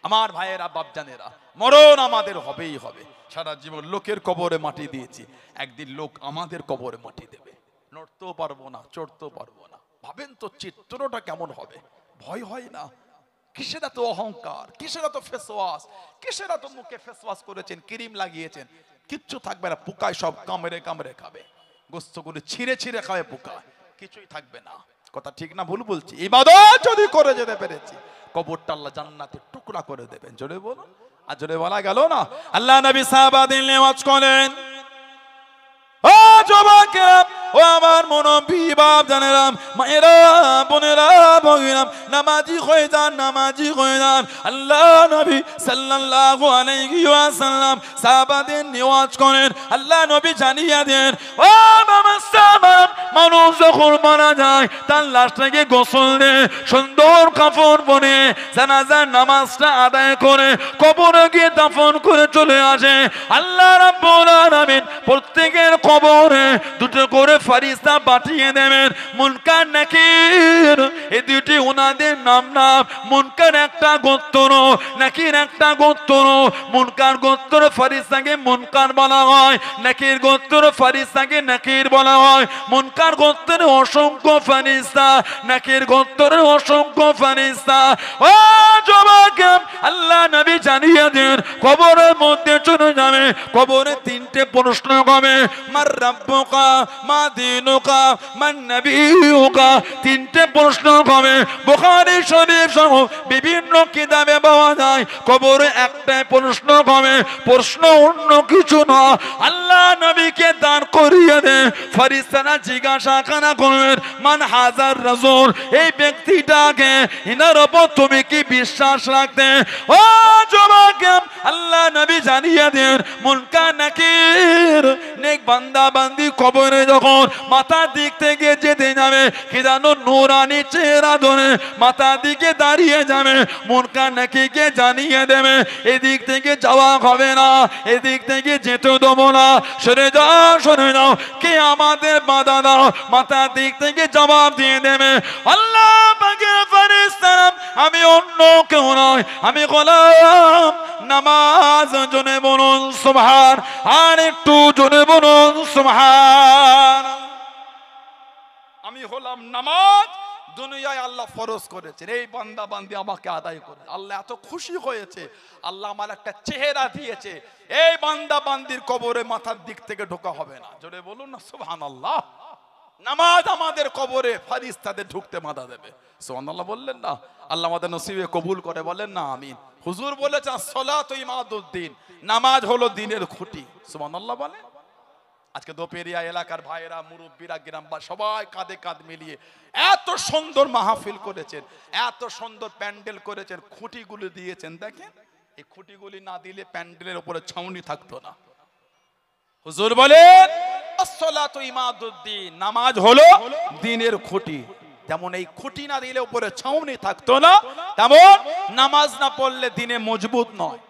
আমার ভাইয়েরা বাপজানেরা, মরণ আমাদের হবেই হবে। সারা জীবন লোকের কবরে মাটি দিয়েছি, একদিন লোক আমাদের কবরে মাটি দেবে। নড়তেও পারবো না, চড়তেও পারবো না। ভাবেন তো চিত্রটা কেমন হবে? ভয় হয় না? কিসের এত অহংকার, কিসের এত ফেসওয়াশ, কিসের এত মুখে ফেসওয়াশ করেছেন, ক্রিম লাগিয়েছেন, কিচ্ছু থাকবে না। পোকায় সব কামড়ে কামড়ে খাবে, গোস্তগুলো ছিঁড়ে ছিঁড়ে খাবে পোকায়, কিছুই থাকবে না। কথা ঠিক না ভুল বলছি? ইবাদত যদি করে যেতে পেরেছি, কবরটা আল্লাহ জান্নাতের টুকরা করে দেবেন। জোরে বলুন। আর জোরে বলা গেল না? আল্লাহ নবী সাহাবাদের নেওয়াজ করেন, ও যুবকেরা, ও আমার মুরব্বি বাপজানেরা, মায়েরা, বোনেরা, ভগিরা, নামাজি হয়ে যান, নামাজি হয়ে যান। আল্লাহ নবী সাল্লাল্লাহু আলাইহি ওয়াসাল্লাম সাহাবাদের নিওয়াজ করেন। আল্লাহ নবী জানিয়ে দেন, ও বাবা, মানুষ যখন মারা যায় তার লাশটাকে গোসল দিয়ে সুন্দর কাফন পরে জানাজার নামাজটা আদায় করে কবরে গিয়ে দাফন করে চলে আসে। আল্লাহ রাব্বুল আলামিন প্রত্যেকের কবরে দুটো করে ফেরেশতা পাঠিয়ে দেবেন, মুনকার নাকির। এই দুটি ওনাদের নাম। মুনকার একটা গোত্র, নাকির একটা গোত্র। মুনকার গোত্র ফেরেশতাকে মুনকার বলা হয়, নাকির গোত্র ফেরেশতাকে নাকির বলা হয়। মুনকার গোত্রের অসংখ্য ফেরেশতা, নাকির গোত্রের অসংখ্য ফেরেশতা। ও যুবক, আল্লাহ নবী জানিয়ে দেন, কবরের মধ্যে চলে যাবে, কবরে তিনটে প্রশ্ন হবে, মার রাব্বুকা, মা দীনুকা, মান নবিয়ুকা। তিনটে প্রশ্ন হবে। বুখারী শরীফ সহ বিভিন্ন কিতাবে পাওয়া যায়। কবরে একটাই প্রশ্ন হবে, প্রশ্ন অন্য কিছু না। আল্লাহ নবীকে দান করিয়ে দে, ফেরেশতারা জিজ্ঞাসা করবেন, মান হাজার রাসূল, এই ব্যক্তিটাকে, ইনার উপর তুমি কি বিশ্বাস রাখতে? ও যুবক, আল্লাহ নবী জানিয়ে দেন, মুনকার নাকির। নেক বান্দা বান্দি কবরে যখন মাথার দিক থেকে যেতে যাবে, কি জানো, নূরানি চেহারা ধরে মাথার দিকে দাঁড়িয়ে যাবে। মুনকার নাকিরকে জানিয়ে দেবে, এদিক থেকে যাওয়া হবে না, এদিক থেকে যেতে দেবো না, সরে যাও, সরে যাও, কে আমাদের বাধা দাও। মাথার দিক থেকে জবাব দিয়ে দেবে, আল্লাহ পাকের ফেরেশতারা, আমি অন্য কেউ নয়, আমি গোলাম। নামাজ জোরে বলুন সুবহান, আর একটু জোরে বলুন সুবহান। আমি হলাম নামাজ, দুনিয়ায় আল্লাহ ফরজ করেছেন, এই বান্দা বান্দি আমাকে আদায় করে। আল্লাহ এত খুশি হয়েছে, আল্লাহ আমার একটা চেহারা দিয়েছে, এই বান্দা বান্দির কবরে মাথার দিক থেকে ঢোকা হবে না। জোরে বলুন না সুবহানাল্লাহ। নামাজ আমাদের কবরে ফেরেশতাদের ঢুকতে বাধা দেবে। সুবহানাল্লাহ বললেন না? আল্লাহ আমাদের নসিবে কবুল করে, বলেন না আমিন। হুজুর বলেছেন, সালাতু ইমাদুদ্দিন, নামাজ হলো দিনের খুঁটি। সুবহানাল্লাহ বলেন। আজকে দোপেরিয়া এলাকার ভাইয়েরা, মুরব্বীরা, গ্রামবা সবাই কাঁধে কাঁধ মিলিয়ে এত সুন্দর মাহফিল করেছেন, এত সুন্দর প্যান্ডেল করেছেন, খুঁটিগুলি দিয়েছেন। দেখেন, এই খুঁটিগুলি না দিলে প্যান্ডেলের উপরে ছাউনি থাকতো না। হুজুর বলেন, আসসালাতু ইমাদুদ্দিন, নামাজ হলো দিনের খুঁটি। যেমন এই খুঁটি না দিলে উপরে ছাউনি থাকতো না, তেমন নামাজ না পড়লে দিনে মজবুত নয়।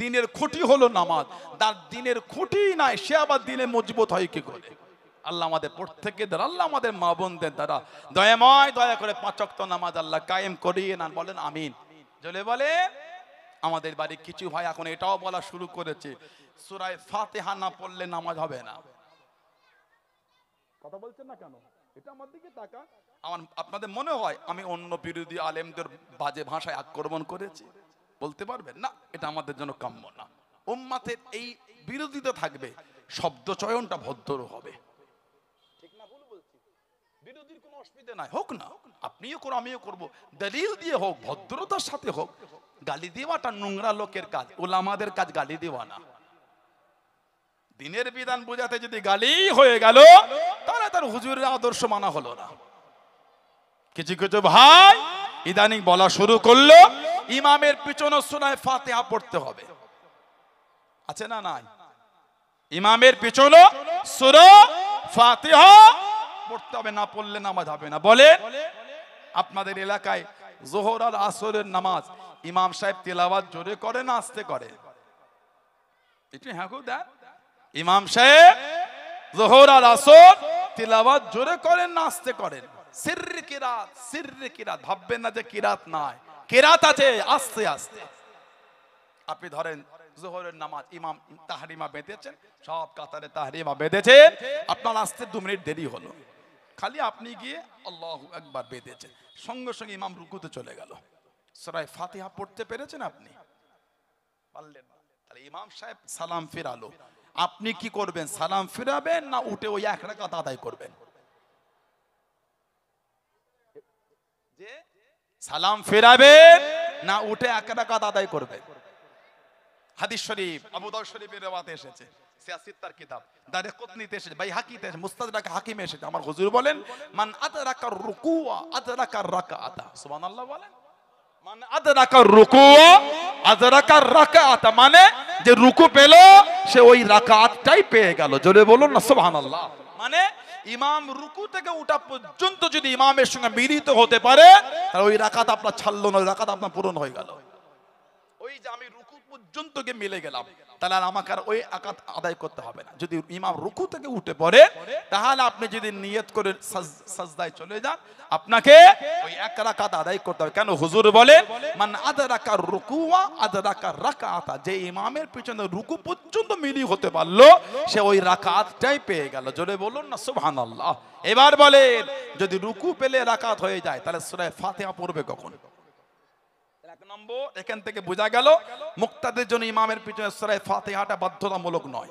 দিনের খুঁটি হলো নামাজ, তার দিনের খুঁটি নাই, সে আবার দিনে মজবুত হয় কি করে? আল্লাহ আমাদের প্রত্যেকের দ্বারা, আল্লাহ আমাদের মা বোনদের দ্বারা দয়াময় দয়া করে 5 ওয়াক্ত নামাজ আল্লাহ কায়েম করিয়ে নেন। বলেন আমিন। জলে বলে, আমাদের বাড়ি কিছু ভাই এখন এটাও বলা শুরু করেছে, সূরা ফাতিহা না পড়লে নামাজ হবে না। কথা বলছেন না কেন? এটা আমার দিকে তাকা। আপনাদের মনে হয় আমি অন্য বিরোধী আলেমদের বাজে ভাষায় আক্রমণ করেছি? বলতে পারবেন না, এটা আমাদের জন্য কাম্য না। উম্মাতের এই বিরোধিতা থাকবে, শব্দ চয়নটা ভদ্র হবে। ঠিক না ভুল বলছি? বিরোধীর কোনো অসুবিধা নাই, হোক না, আপনিও করো আমিও করব, দলিল দিয়ে হোক, ভদ্রতার সাথে হোক। গালি দেওয়াটা নোংরা লোকের কাজ, ওলামাদের কাজ গালি দেওয়া না। দিনের বিধান বোঝাতে যদি গালি হয়ে গেল, তাহলে তার হুজুরের আদর্শ মানা হলো না। কিছু কিছু ভাই ইদানিং বলা শুরু করলো, ইমামের পিছনে সূরা ফাতিহা পড়তে হবে। আছে না নাই? ইমামের পিছনে সূরা ফাতিহা পড়তে হবে, না পড়লে নামাজ হবে না। বলে, আপনাদের এলাকায় যোহর আর আসরের নামাজ ইমাম সাহেব তেলাওয়াত জোরে করে না আস্তে করে? একটু হ্যাঁ গো দেন। ইমাম সাহেব যোহর আর আসর তেলাওয়াত জোরে করেন না আস্তে করেন? সিররি কিরাত, সিররি কিরাত। ভাববেন না যে কিরাত নাই, কেরাত আছে আস্তে আস্তে। আপনি ধরেন জোহরের নামাজ ইমাম তাহরিমা বেঁধেছেন, সব কাতারে তাহরিমা বেঁধেছেন, আপনার আসতে 2 মিনিট দেরি হলো, খালি আপনি গিয়ে আল্লাহু আকবার বেঁধেছেন, সঙ্গে সঙ্গে ইমাম রুকুতে চলে গেল, সূরা ফাতিহা পড়তে পেরেছেন আপনি? পারলেন না। তাহলে ইমাম সাহেব সালাম ফিরালো, আপনি কি করবেন? সালাম ফিরাবেন না উঠে ওই 1 রাকাত আদায় করবেন? যে সালাম ফিরাবেন না উঠে 1 রাকাত আদায় করবেন? হাদিস শরীফ আবু দাউদ শরীফের riwayat এসেছে, সিয়াসিত্তার কিতাব, দারকুতনিতে এসেছে, বাইহাকিতে এসেছে, মুস্তাদরাক হাকিমে এসেছে। আমার হুজুর বলেন মান আদরাকা রুকুআ আদরাকা রাকাআতা, সুবহানাল্লাহ বলেন। মান আদরাকা রুকুআ আদরাকা রাকাআতা, মানে যে রুকু পেল সে ওই রাকাতটাই পেয়ে গেল। জোরে বলুন না সুবহানাল্লাহ। মানে ইমাম রুকু থেকে ওঠা পর্যন্ত যদি ইমামের সঙ্গে মিলিত হতে পারে তাহলে ওই রাকাত আপনার ছাড়লো না, ওই রাকাত আপনার পূরণ হয়ে গেল। ওই যে আমি রুকু পর্যন্ত গিয়ে মিলে গেলাম, তাহলে আর আমাকে আর ওই রাকাত আদায় করতে হবে না। যদি ইমাম রুকু থেকে উঠে পড়ে তাহলে আপনি যদি নিয়ত করে সাজদায় চলে যান, আপনাকে ওই 1 রাকাত আদায় করতে হবে। কেন? হুজুর বলেন মান আদরাকা রুকুআ আদরাকা রাকাআতা, যে ইমামের পিছনে রুকু পর্যন্ত মিলি হতে পারলো সে ওই রাকাতটাই পেয়ে গেল। জোরে বলুন না সুবহানাল্লাহ। এবার বলেন যদি রুকু পেলে রাকাত হয়ে যায় তাহলে সূরা ফাতিহা পড়বে কখন? 1 নম্বর এখান থেকে বোঝা গেল মুক্তাদের জন্য ইমামের পিছনে সূরা ফাতিহাটা বাধ্যতামূলক নয়।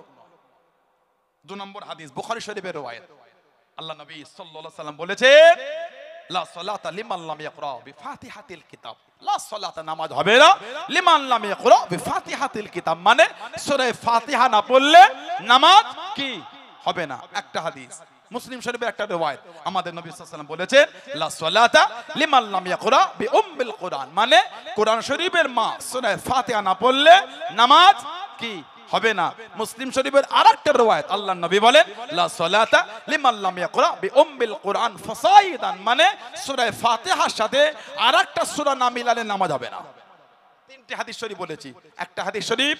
2 নম্বর হাদিস বুখারী শরীফের riwayat, আল্লাহ নবী সাল্লাল্লাহু আলাইহি সাল্লাম বলেছেন লা সালাতা লিমান লাম ইয়াকরা বিফাতিহাতিল কিতাব, লা সালাতা, নামাজ হবে না লিমান লাম ইয়াকরা বিফাতিহাতিল কিতাব, মানে সূরা ফাতিহা না পড়লে নামাজ কি হবে না। একটা হাদিস মুসলিম শরীফের একটা riwayat, আমাদের নবী সাল্লাল্লাহু আলাইহি সাল্লাম বলেছেন লা সালাতা লিমান লাম ইয়াকরা বিউম্মিল কুরআন, মানে কোরআন শরীফের মা সূরা ফাতিহা না পড়লে নামাজ কি হবে না। মুসলিম শরীফের আরেকটা riwayat আল্লাহর নবী বলেন লা সালাতা লিমান লাম ইয়াকরা বিউম্মিল কুরআন ফাসাইদান, মানে সূরা ফাতিহার সাথে আরেকটা সূরা না মিলালে নামাজ হবে না। 3টে হাদিস শরীফ বলেছি, একটা হাদিস শরীফ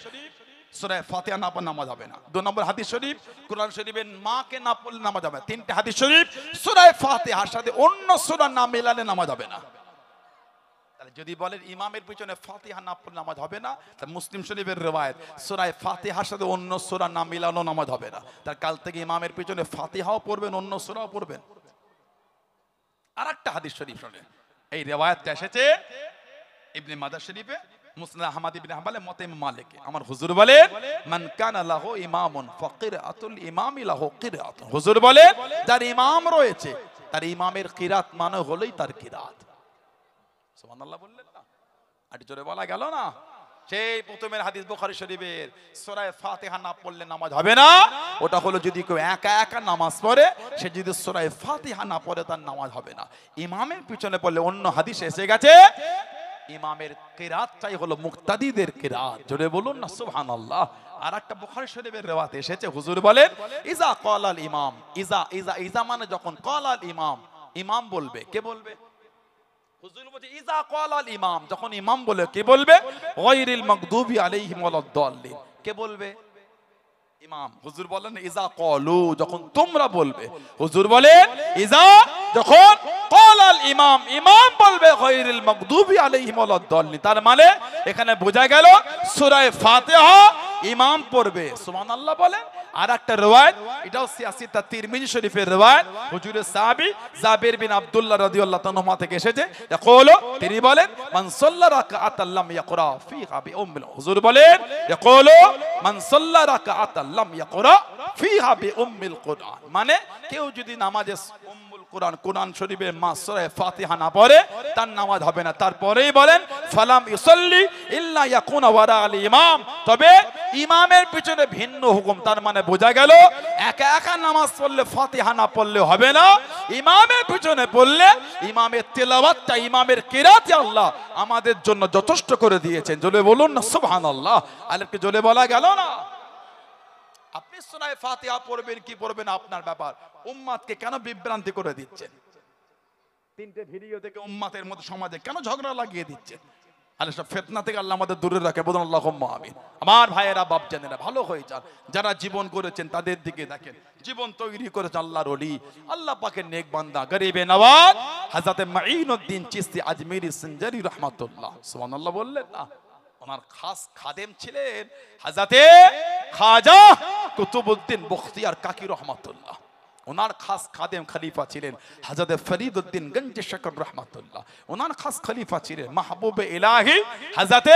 সূরা ফাতিহা না পড়লে নামাজ হবে না, 2 নম্বর হাদিস শরীফ কোরআন শরীফের মাকে না পড়লে নামাজ হবে না, 3টে হাদিস শরীফ সূরা ফাতিহার সাথে অন্য সূরা না মিলালে নামাজ হবে না। তাহলে যদি বলেন ইমামের পিছনে ফাতিহা না পড়লে নামাজ হবে না, তাহলে মুসলিম শরীফের riwayat সূরা ফাতিহার সাথে অন্য সূরা না মিলানো নামাজ হবে না। তার কাল থেকে ইমামের পিছনে ফাতিহাও পড়বেন, অন্য সূরাও পড়বেন। আরেকটা হাদিস শরীফ শুনেন, এই riwayatটা এসেছে ইবনে মাজাহ শরীফে, মুসনাদ আহমদ ইবনে হাম্বলের মতে ইমাম মালিক। আমার হুজুর বলেন মান কানা লাহু ইমামুন ফাকিরাতুল ইমামি লাহু কিরাতুন, হুজুর বলেন যার ইমাম রয়েছে তার ইমামের কিরাত মানে হলোই তার কিরাত। সুবহানাল্লাহ বললেন না? আর জোরে বলা গেল না? সেই প্রথমের হাদিস বুখারী শরীফের সূরা ফাতিহা না পড়লে নামাজ হবে না, ওটা হলো যদি কেউ একা একা নামাজ পড়ে, সে যদি সূরা ফাতিহা না পড়ে তার নামাজ হবে না। ইমামের পিছনে পড়লে অন্য হাদিসে এসে গেছে ইমামের কিরাতটাই হলো মুক্তাদিদের কিরাত। জোরে বলুন না সুবহানাল্লাহ। আর একটা বুখারী শরীফের riwayat এসেছে, হুজুর বলেন ইজা ক্বালাল ইমাম, ইজা ইজা ইজা মানে যখন ক্বালাল ইমাম, ইমাম বলবে, কে বলবে? হুজুর বলেন ইজা ক্বালাল ইমাম, যখন ইমাম বলে, কে বলবে? গায়রিল মাগদুবি আলাইহিম ওয়ালাদ-দাল্লিন, কে বলবে? ইমাম। হুজুর বলেন ইজা ক্বালু, যখন তোমরা বলবে। হুজুর বলেন ইজা, যখন ক্বালাল ইমাম, ইমাম বলবে গায়রিল মাগদুবি আলাইহিম ওয়ালাদ-দাল্লিন, তার মানে এখানে বোঝা গেল সূরা ফাতিহা ইমাম পড়বে। সুবহানাল্লাহ বলেন। আর একটা riwayat, এটাও সিয়াসিতা তিরমিজি শরীফের riwayat, হুজুরের সাহাবী জাবির বিন আব্দুল্লাহ রাদিয়াল্লাহু তাআলা থেকে এসেছে, ইয়াকুলু, তিনি বলেন মান সাল্লা রাকাআতান লাম ইয়াকরা ফিহা বিউম্মিল, হুজুর বলেন ইয়াকুলু মান সাল্লা রাকাআতান লাম ইয়াকরা ফিহা বিউম্মিল কুরআন, মানে কেউ যদি নামাজে উম্মুল কুরআন, কুরআন শরীফের মা সূরা ফাতিহা না পড়ে তার নামাজ হবে না। তারপরেই বলেন ফালাম ইউসাল্লি ইল্লা ইয়াকুনা ওয়ারা আল ইমাম, তবে ইমামের পিছনে ভিন্ন হুকুম। তার মানে বোঝা গেল একা একা নামাজ পড়লে ফাতিহা না পড়লে হবে না, ইমামের পিছনে পড়লে ইমামের তেলাওয়াতটা, ইমামের কিরাতে আল্লাহ আমাদের জন্য যথেষ্ট করে দিয়েছেন। জোরে বলুন না সুবহানাল্লাহ। আলেমকে জোরে বলা গেল না? আপনি সূরা ফাতিহা পড়বেন কি পড়বেন আপনার ব্যাপার, উম্মাতকে কেন বিভ্রান্তি করে দিচ্ছেন? 3টে ভিডিও থেকে উম্মাতের মধ্যে সমাজে কেন ঝগড়া লাগিয়ে দিচ্ছেন? আর সব ফিতনা থেকে আল্লাহ আমাদের দূরে রাখে, বলুন আল্লাহুম্মা আমিন। আমার ভাইয়েরা, বাপ জানেরা, ভালো হয়ে যান। যারা জীবন করেছেন তাদের দিকে দেখেন, জীবন তৈরি করেছে আল্লাহর ওলি, আল্লাহ পাকের নেক বান্দা, গরিবে নওয়াজ হযরত মাঈনুদ্দিন চিশতি আজমিরি সিনজারি রাহমাতুল্লাহ, সুবহানাল্লাহ বললেন না? ওনার খাস খাদেম ছিলেন হযরত খাজা কুতুবউদ্দিন বখতিয়ার কাকি রাহমাতুল্লাহ। ওনার খাস খাদেম খলিফা ছিলেন হযরত ফরিদউদ্দিন গঞ্জ শকর রাহমাতুল্লাহ। ওনার খাস খলিফা ছিলেন মাহবুবে ইলাহি হযরত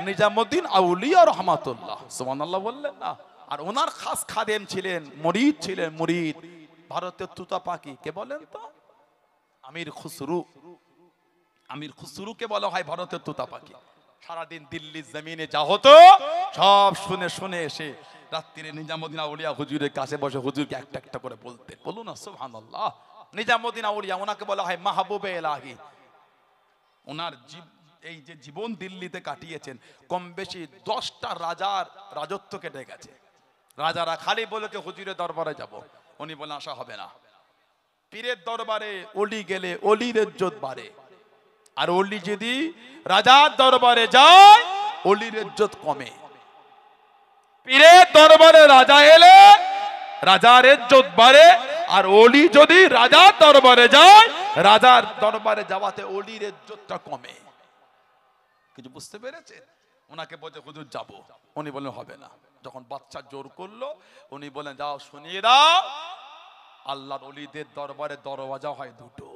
নিজামউদ্দিন আউলিয়া রাহমাতুল্লাহ, সুবহানাল্লাহ বললেন না? আর ওনার খাস খাদেম ছিলেন, মুরিদ ছিলেন, মুরিদ ভারতের তুতা পাখি কে বলেন তো? আমির খুসরু। আমির খুসরুকে বলা হয় ভারতের তুতা পাখি। সারাদিন দিল্লির জমিনে যা হতো সব শুনে শুনে এসে রাত্রিরে নিজামউদ্দিন আউলিয়া হুজুরের কাছে বসে হুজুরকে একটা একটা করে বলতেন, বলুন না সুবহানাল্লাহ। নিজামউদ্দিন আউলিয়া, ওনাকে বলা হয় মাহবুবে ইলাহি। ওনার এই যে জীবন দিল্লিতে কাটিয়েছেন, কম বেশি 10টা রাজার রাজত্ব কেটে গেছে। রাজারা খালি বলেছে হুজুরের দরবারে যাব, উনি বলেন আসা হবে না। পীরের দরবারে অলি গেলে অলির ইজ্জত বাড়ে, আর অলি যদি রাজার দরবারে যায় অলির ইজ্জত কমে। পীরের দরবারে রাজা এলে রাজার ইজ্জত বাড়ে, আর অলি যদি রাজার দরবারে যায় রাজার দরবারে যাওয়াতে অলির ইজ্জতটা কমে। কিছু বুঝতে পেরেছেন? ওনাকে বলছে হুজুর যাব, উনি বলেন হবে না। যখন বাদশা জোর করলো উনি বলেন যাও শুনিয়ে দাও, আল্লাহর ওলিদের দরবারে দরওয়াজা হয় দুটো,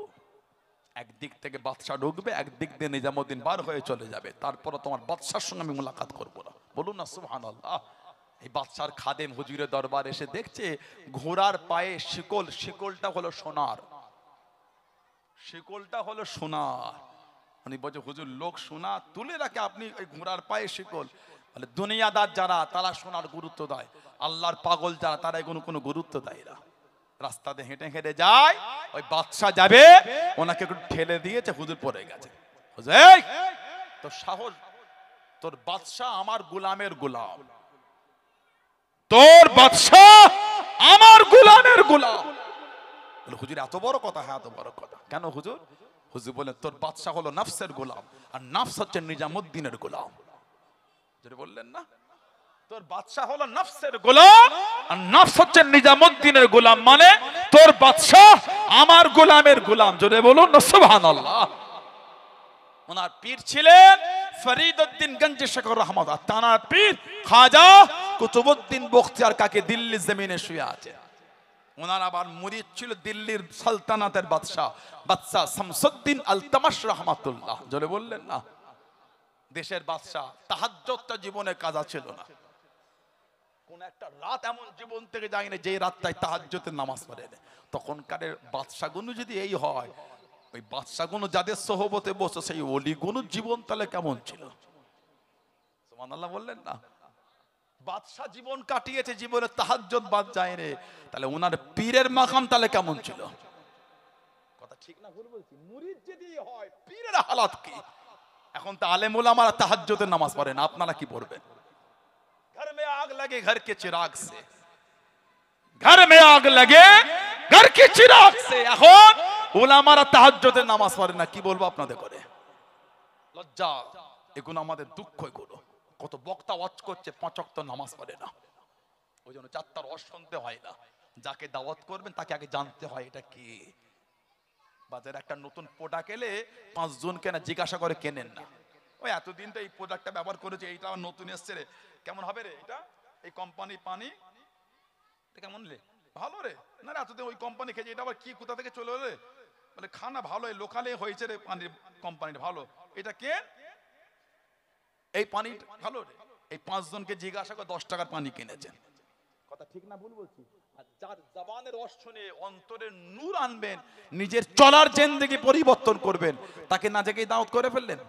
একদিক থেকে বাদশা ঢুকবে, একদিক দিয়ে নিজামউদ্দিন বার হয়ে চলে যাবে, তারপরে তোমার বাদশার সঙ্গে আমি মুলাকাত করবো না, বলুন না সুবহানাল্লাহ। এই বাদশার খাদেম হুজুরের দরবার এসে দেখছে ঘোড়ার পায়ে শিকল, শিকলটা হলো সোনার, শিকলটা হলো সোনার। উনি বলছে হুজুর লোক সোনা তুলে রাখে, আপনি ওই ঘোড়ার পায়ে শিকল? বলে দুনিয়াদার যারা তারা সোনার গুরুত্ব দেয়, আল্লাহর পাগল যারা তারা এগুলো কোনো গুরুত্ব দেয় না। রাস্তাতে হেঁটে হেঁটে যায়, ওই বাদশা যাবে, ওনাকে একটু ঠেলে দিয়েছে, হুজুর পড়ে গেছে। হুজুর এই তোর সাহস, তোর বাদশা আমার গোলামের গোলাম, তোর বাদশা আমার গোলামের গোলাম। বলে হুজুর এত বড় কথা? হ্যাঁ এত বড় কথা। কেন হুজুর? হুজুর বলেন তোর বাদশা হলো নফসের গোলাম, আর নফস হচ্ছে নিজামউদ্দিনের গোলাম। যেটা বললেন না, তোর বাদশা হলো নফসের গোলাম আর নফস হচ্ছে নিজামউদ্দিনের গোলাম, মানে তোর বাদশা আমার গোলামের গোলাম। জোরে বলুন না সুবহানাল্লাহ। ওনার পীর ছিলেন ফরিদউদ্দিন গঞ্জ শকর রাহমাতুল্লাহ, তানার পীর খাজা কুতুবউদ্দিন বখতিয়ার কাকি দিল্লির জমিনে শুয়ে আছে। ওনার আবার মুরিদ ছিল দিল্লির সালতানাতের বাদশা, বাদশা শামসুদ্দিন আলতামাশ রাহমাতুল্লাহ। জোরে বললেন না? দেশের বাদশা, তাহাজ্জুদটা জীবনে কাজা ছিল না। কোন একটা রাত এমন জীবন থেকে যায় না যে রাতটায় তাহাজ্জুদের নামাজ পড়ে না। তখনকার বাদশাগুলো যদি এই হয়, ওই বাদশাগুলো যাদের সোহবতে বসে সেই ওলিগুলো জীবন তাহলে কেমন ছিল? সুবহানাল্লাহ বললেন না? বাদশা জীবন কাটিয়েছে, জীবনে তাহাজ্জুদ বাদ যায় রে, তাহলে ওনার পীরের মাকাম তাহলে কেমন ছিল? কথা ঠিক না ভুল বলছি? মুরিদ যদি হয়, পীরের হালাত কি? এখন তো আলেম ওলামারা তাহাজ্জুদের নামাজ পড়ে না, আপনারা কি পড়বেন? घर में आग लगे घर के चिराग से, घर में आग लगे घर के चिराग से। এখন উলামারা তাহাজ্জুদের নামাজ পড়ে না, কি বলবো আপনাদের করে? লজ্জা, এগুলো আমাদের দুঃখ। এগুলো কত বক্তা ওয়াজ করছে, 5 ওয়াক্ত নামাজ পড়ে না। ওই জন্য 4টা রস শুনতে হয় না। যাকে দাওয়াত করবেন তাকে আগে জানতে হয় এটা কি। বাজারে একটা নতুন প্রোডাক্ট এলে 5 জনকে না জিজ্ঞাসা করে কেনেন না। ওই এতদিন তো এই প্রোডাক্টটা ব্যবহার করেছে, এইটা নতুন এসছে রে, কেমন হবে রে এটা, এই কোম্পানি পানি কেমন রে, ভালো রে না রে, এতদিন ওই কোম্পানি খেয়েছে, এটা আবার কি কোথা থেকে চলে এলে? বলে খানা ভালো, এই লোকালে হয়েছে রে, পানির কোম্পানির ভালো, এটা কে, এই পানি ভালো রে। এই 5 জনকে জিজ্ঞাসা করে 10 টাকার পানি কিনেছেন। কথা ঠিক না ভুল বলছি? আর যার জবানের রস শুনে অন্তরে নূর আনবেন, নিজের চলার জিন্দেগি পরিবর্তন করবেন, তাকে না জেগেই দাওয়াত করে ফেললেন।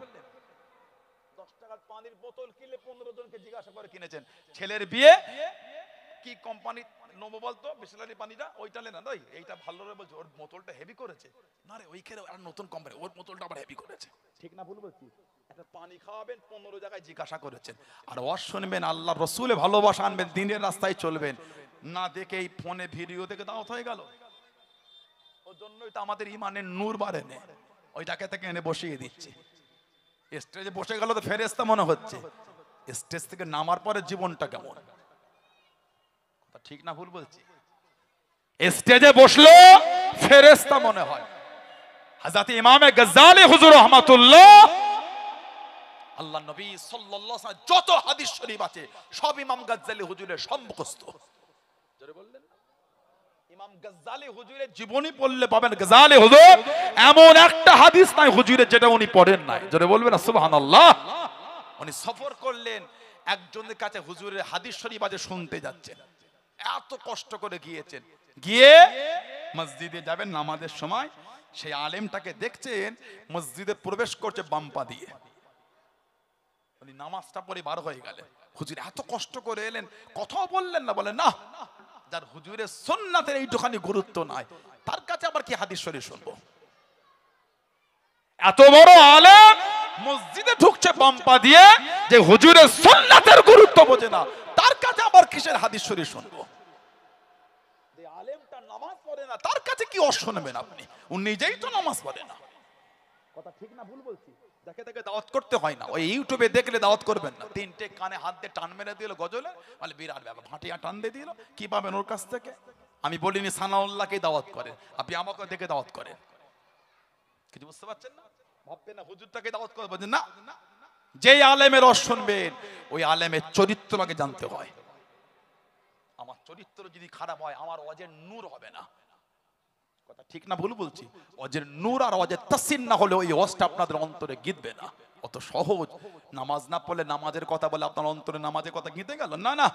10 টাকার পানির বোতল কিনলে 15 জনকে জিজ্ঞাসা করে কিনেছেন। ছেলের বিয়ে কি কোম্পানি নেবো বলতো, বিসলারি পানিটা ওইটা নেন না, এইটা ভালো রে বলছে, ওর বোতলটা হেভি করেছে না রে, ওইখানে আর নতুন কোম্পানি, ওর বোতলটা আবার হেভি করেছে। ঠিক না ভুল বলছি? একটা পানি খাওয়াবেন, 15 জায়গায় জিজ্ঞাসা করেছেন। আর ওয়াজ শুনবেন, আল্লাহ রসুলে ভালোবাসা আনবেন, দিনের রাস্তায় চলবেন, না দেখে এই ফোনে ভিডিও দেখে দাওয়াত হয়ে গেল। ওর জন্যই তো আমাদের ইমানের নূর বাড়ে না, ওইটাকে থেকে এনে বসিয়ে দিচ্ছে। স্টেজে বসে গেল তো ফেরেশতা মনে হচ্ছে, স্টেজ থেকে নামার পরে জীবনটা কেমন? ঠিক না ভুল বলছি? স্টেজে বসলো ফেরেশতা মনে হয়। হযরত ইমামে গজ্জালি হুজুর রহমাতুল্লাহ, আল্লাহ নবী সাল্লাল্লাহু আলাইহি ওয়াসাল্লাম যত হাদিস শরীফ আছে সব ইমাম গজ্জালি হুজুরের সম্মুখস্থ। জোরে বললেন না? ইমাম গজ্জালি হুজুরের জীবনী পড়লে পাবেন গজ্জালি হুজুর এমন একটা হাদিস নাই হুজুরের যেটা উনি পড়েন নাই। জোরে বলবেন না সুবহানাল্লাহ। উনি সফর করলেন, একজনের কাছে হুজুরের হাদিস শরীফ আছে শুনতে যাচ্ছেন, এত কষ্ট করে গিয়েছেন, গিয়ে মসজিদে যাবেন নামাজের সময়, সেই আলেমটাকে দেখছেন মসজিদে প্রবেশ করছে বাম পা দিয়ে। উনি নামাজটা পড়ে বার হয়ে গেলেন, হুজুর এত কষ্ট করে এলেন, কথাও বললেন না। বলে না, যার হুজুরের সুন্নাতের এইটুখানি গুরুত্ব নাই তার কাছে আবার কি হাদিস শরীফ শুনবো? এত বড় আলেম মসজিদে ঢুকছে বাম পা দিয়ে, যে হুজুরের সুন্নাতের গুরুত্ব বোঝে না তার কাছে আবার কিসের হাদিস শরীফ শুনবো? যে আলেমটা নামাজ পড়ে না তার কাছে কি শুনবেন আপনি? উনি নিজেই তো নামাজ পড়ে না। কথা ঠিক না ভুল বলছি? দেখে দেখে দাওয়াত করতে হয় না, ওই ইউটিউবে দেখলে দাওয়াত করবেন না। তিনটে কানে হাত দিয়ে টান মেরে দিল গজলে, বলে বিরাট ব্যাপার, ভাটিয়া টান দিয়ে দিল, কি পাবেন ওর কাছ থেকে? আমি বলিনি সানাউল্লাহকে দাওয়াত করেন, আপনি আমাকে দেখে দাওয়াত করেন। কিছু বুঝতে পারছেন না? ভাববেন না হুজুরটাকে দাওয়াত করে, বলছেন না, যেই আলেমের রস শুনবেন ওই আলেমের চরিত্রকে জানতে হয়। আমার চরিত্র যদি খারাপ হয় আমার ওয়াজের নূর হবে না। কথা ঠিক না ভুল বলছি? ওয়াজের নূর আর ওয়াজের তাসসির না হলে ওই ওয়াজটা আপনাদের অন্তরে গিঁথবে না। অত সহজ নামাজ না পড়লে নামাজের কথা বলে আপনার অন্তরে নামাজের কথা গিঁথে গেল না। না,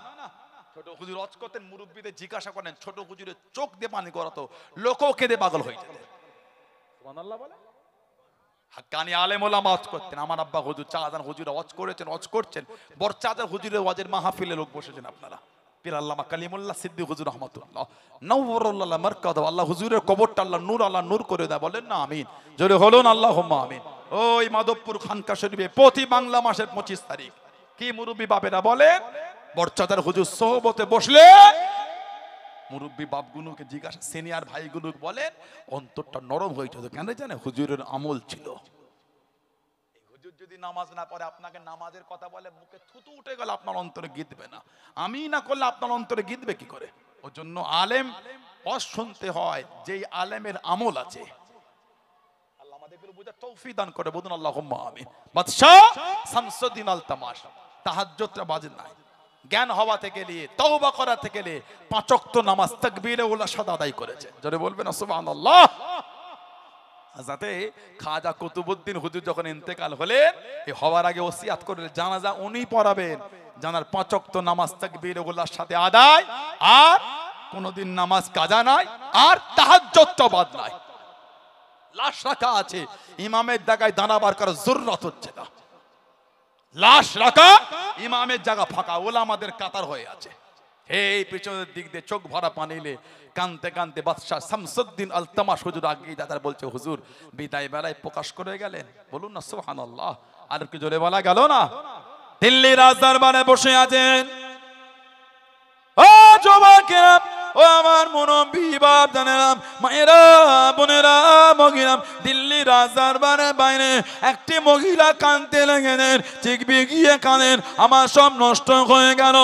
ছোট হুজুর ওয়াজ করতেন, মুরব্বিদের জিজ্ঞাসা করেন, ছোট হুজুরের চোখ দিয়ে পানি করাতো, লোকও কেঁদে পাগল হয়ে যেত। সুবহানাল্লাহ বলে। হাক্কানি আলেম ওলামা ওয়াজ করতেন। আমার আব্বা হুজুর চাঁদান হুজুর ওয়াজ করেছেন, ওয়াজ করছেন, বরচাঁদার হুজুরের ওয়াজের মাহফিলে লোক বসেছেন আপনারা। পীর আল্লামা কালিমুল্লাহ সিদ্দিক হুজুর রহমাতুল্লাহ নওয়ারুল্লাহ মারকাদা, আল্লাহ হুজুরের কবরটা আল্লাহ নূর করে দেয়। বলেন না আমিন? জোরে বলুন আল্লাহুম্মা আমিন। ওই মাধবপুর খানকা শরীফে প্রতি বাংলা মাসের 25 তারিখ কি মুরব্বি বাপেরা বলেন, বরচাঁদার হুজুর সোহবতে বসলে মুরব্বী বাপগুলোকে জিজ্ঞাসা, সিনিয়র ভাইগুলো বলেন, অন্তরটা নরম হয়ে যেত। কেন জানে? হুজুরের আমল ছিল। হুজুর যদি নামাজ না পড়ে আপনাকে নামাজের কথা বলে, মুখে থুতু উঠে গেল, আপনার অন্তরে গিঁথবে না। আমি না করলে আপনার অন্তরে গিঁথবে কি করে? ওর জন্য আলেম ওয়াজ শুনতে হয় যেই আলেমের আমল আছে। আল্লাহ আমাদেরকে বুঝার তৌফিক দান করে। বলুন আল্লাহুম্মা আমিন। বাদশাহ শামসুদ্দিন আল-তামাশ তাহাজ্জুদটা বাজে নাই, জ্ঞান হওয়া থেকে নিয়ে তওবা করা থেকে নিয়ে 5 ওয়াক্ত নামাজ তাকবীরে উলা সাদা আদায় করেছে। জোরে বলবেন সুবহানাল্লাহ। যাতে খাজা কুতুবউদ্দিন হুজুর যখন ইন্তেকাল হলেন, এই হওয়ার আগে ওসিয়াত করে জানাজা উনি পড়াবেন, জানার 5 ওয়াক্ত নামাজ তাকবীরে উলার সাথে আদায়, আর কোনদিন নামাজ কাজা নাই, আর তাহাজ্জুদটা বাদ নাই। লাশ রাখা আছে, ইমামের জায়গায় দাঁড়াবার কারো জরুরত হচ্ছে না। লাশ রাখা, ইমামের জায়গা ফাঁকা, ওলামাদের কাতার হয়ে আছে। এই পিছনের দিক দিয়ে চোখ ভরা পানিলে কানতে কানতে বাদশাহ শামসুদ্দিন আল-তামাশ হুজুর আগেই দাদার বলছে, হুজুর বিদায় বেলায় প্রকাশ করে গেলেন। বলুন না সুবহানাল্লাহ। আর কি জোরে বলা গেল না? দিল্লি রাজদরবারে বসে আছেন ও যুবকেরা, ও আমার মুরব্বি বাপদানেরা, মায়েরা, বোনেরা, মহিলা, দিল্লি রাজদরবারে বাইরে একটি মহিলা কাঁদতে লেগেলেন, চিকবি গিয়ে কাঁদেন, আমার সব নষ্ট হয়ে গেল,